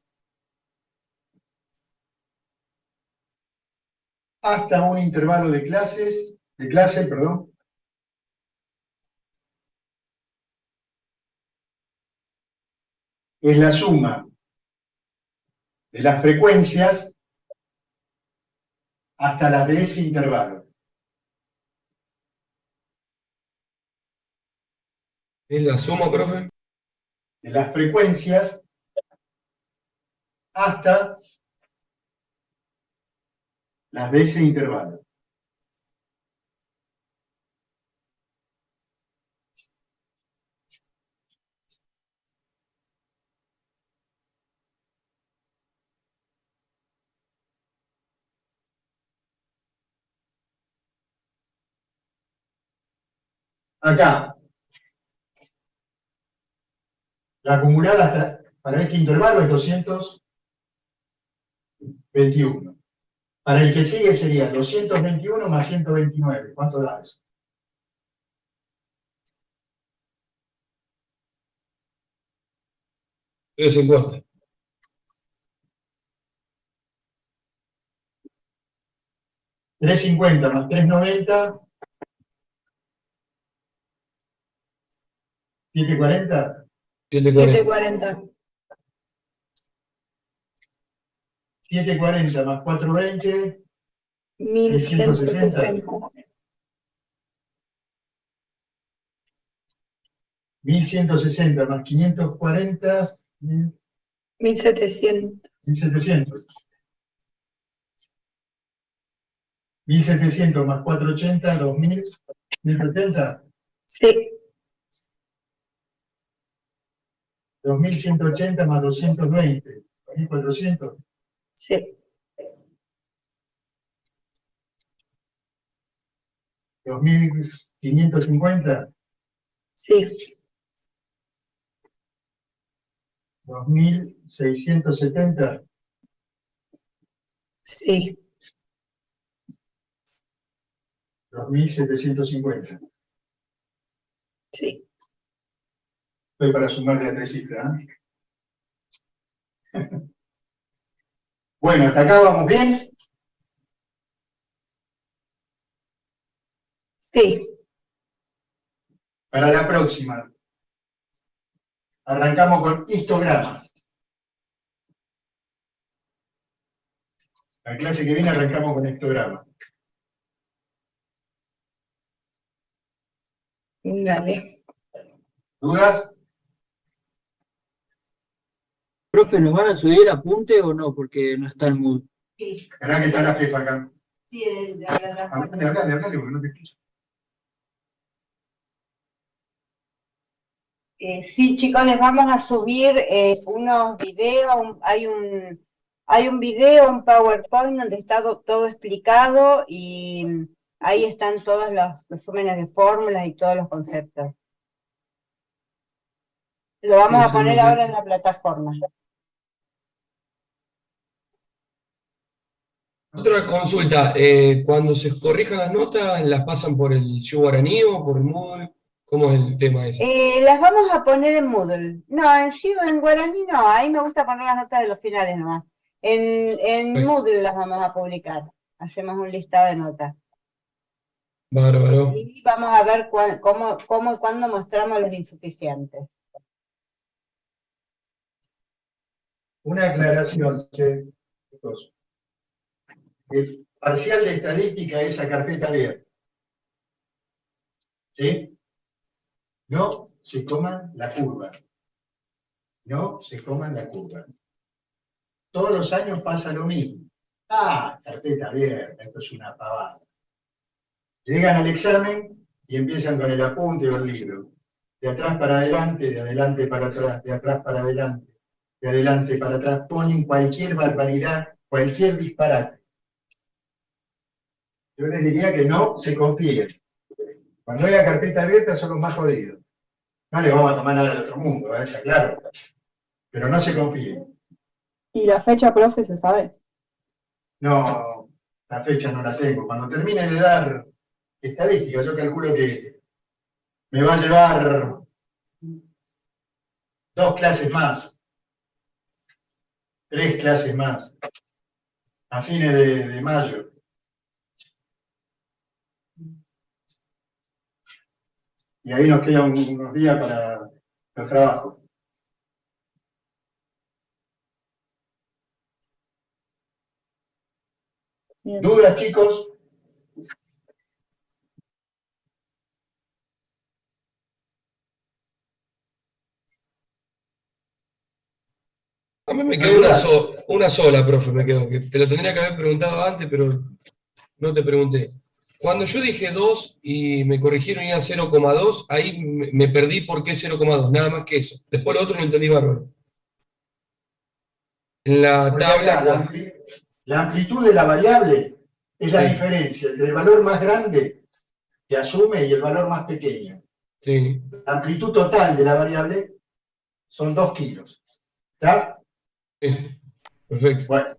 hasta un intervalo de clase, es la suma de las frecuencias hasta las de ese intervalo. ¿Es la suma, profe? De las frecuencias hasta las de ese intervalo. Acá, la acumulada para este intervalo es 221. Para el que sigue sería 221 más 129. ¿Cuánto da eso? $3.50. 350 más 390. 740. 740. 740 más 420. 1160. 1160 más 540. 1700. 1700. 1700 más 480, 2000. 1070. Sí. 2180 más 220. 2400. Sí. 2550. Sí. 2670. Sí. 2750. Sí. Estoy para sumarle a 3 cifras. Bueno, hasta acá vamos bien. Sí. Para la próxima, arrancamos con histogramas. La clase que viene arrancamos con histogramas. Dale. ¿Dudas? Profe, ¿nos van a subir el apunte o no? Porque no está el mood. Esperá que está la jefa acá. Sí, Hablale, porque no te escucho. sí, chicos, les vamos a subir unos videos, hay un video, un PowerPoint donde está todo explicado y ahí están todos los resúmenes de fórmulas y todos los conceptos. Lo vamos Sí, a poner sí. ahora en la plataforma. Otra consulta, cuando se corrijan las notas, ¿las pasan por el Guaraní o por el Moodle? ¿Cómo es el tema ese? Las vamos a poner en Moodle. No, en guaraní no, ahí me gusta poner las notas de los finales nomás. En Perfecto. Moodle las vamos a publicar. Hacemos un listado de notas. Bárbaro. Y vamos a ver cómo y cuándo mostramos los insuficientes. Una aclaración, che. El parcial de estadística es a carpeta abierta. ¿Sí? No se coman la curva. No se coman la curva. Todos los años pasa lo mismo. Ah, carpeta abierta, esto es una pavada. Llegan al examen y empiezan con el apunte o el libro. De atrás para adelante, de adelante para atrás, de atrás para adelante, de adelante para atrás. Ponen cualquier barbaridad, cualquier disparate. Yo les diría que no se confíen. Cuando haya carpeta abierta son los más jodidos. No les vamos a tomar nada del otro mundo, está claro. Pero no se confíen. ¿Y la fecha, profe, se sabe? No, la fecha no la tengo. Cuando termine de dar estadística, yo calculo que me va a llevar 2 clases más, 3 clases más, a fines de mayo. Y ahí nos quedan unos días para los trabajos. Bien. ¿Dudas, chicos? A mí me quedó una sola, profe, me quedó, que te lo tendría que haber preguntado antes, pero no te pregunté. Cuando yo dije 2 y me corrigieron y era 0,2, ahí me perdí por qué 0,2, nada más que eso. Después lo otro lo entendí bárbaro. En la Porque acá tabla, la amplitud de la variable es la Sí. diferencia entre el valor más grande que asume y el valor más pequeño. sí, La amplitud total de la variable son 2 kilos. ¿Está? perfecto. Bueno,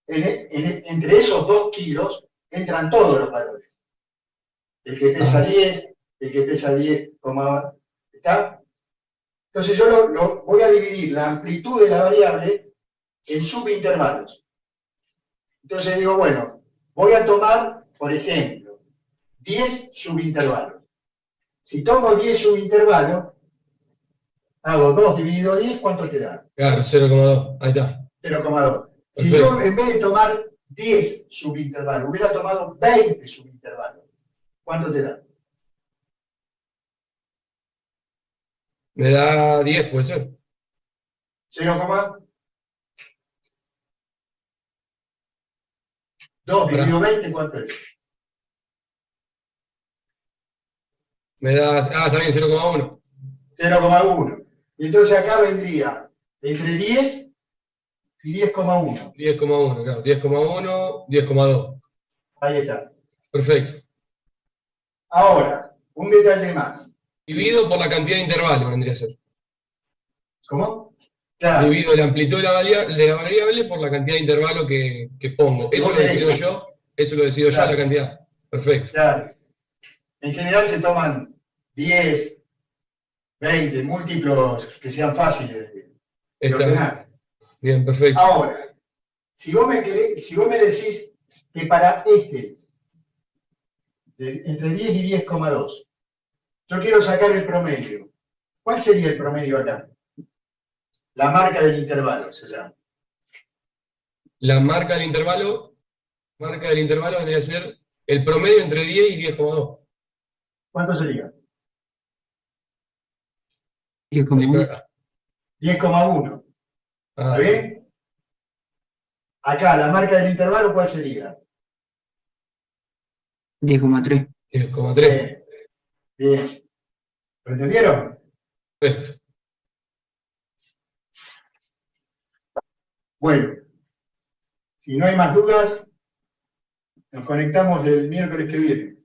entre esos 2 kilos entran todos los valores. El que pesa Ah. 10, el que pesa 10, ¿está? Entonces yo lo voy a dividir la amplitud de la variable en subintervalos. Entonces digo, bueno, voy a tomar, por ejemplo, 10 subintervalos. Si tomo 10 subintervalos, hago 2 dividido 10, ¿cuánto te da? Claro, 0,2, ahí está. 0,2. Si Perfecto. yo en vez de tomar 10 subintervalos, hubiera tomado 20 subintervalos, ¿cuánto te da? Me da 10, puede ser. 0,2 dividido 20, ¿cuánto es? Me da, está bien, 0,1. 0,1. Y entonces acá vendría entre 10 y 10,1. 10,1, claro, 10,1, 10,2. Ahí está. Perfecto. Ahora, un detalle más. Dividido por la cantidad de intervalos, vendría a ser. ¿Cómo? Claro. Divido la amplitud de la variable por la cantidad de intervalo que pongo. Que Eso vos lo decido querés. yo, eso lo decido yo, Claro. la cantidad. Perfecto. Claro. En general se toman 10, 20 múltiplos que sean fáciles de Está ordenar. bien, perfecto. Ahora, si vos me decís que para entre 10 y 10,2, yo quiero sacar el promedio, ¿cuál sería el promedio acá? La marca del intervalo se llama. La marca del intervalo vendría a ser el promedio entre 10 y 10,2. ¿Cuánto sería? 10,1. 10,1. Ah, ¿Está bien? Acá, la marca del intervalo, ¿cuál sería? 10,3. 10,3. Bien. ¿Lo entendieron? Perfecto. Bueno, si no hay más dudas, nos conectamos el miércoles que viene.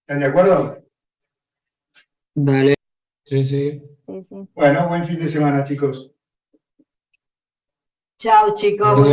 ¿Están de acuerdo? Dale. Sí, sí. Sí, sí. Bueno, buen fin de semana, chicos. Chao, chicos. Gracias.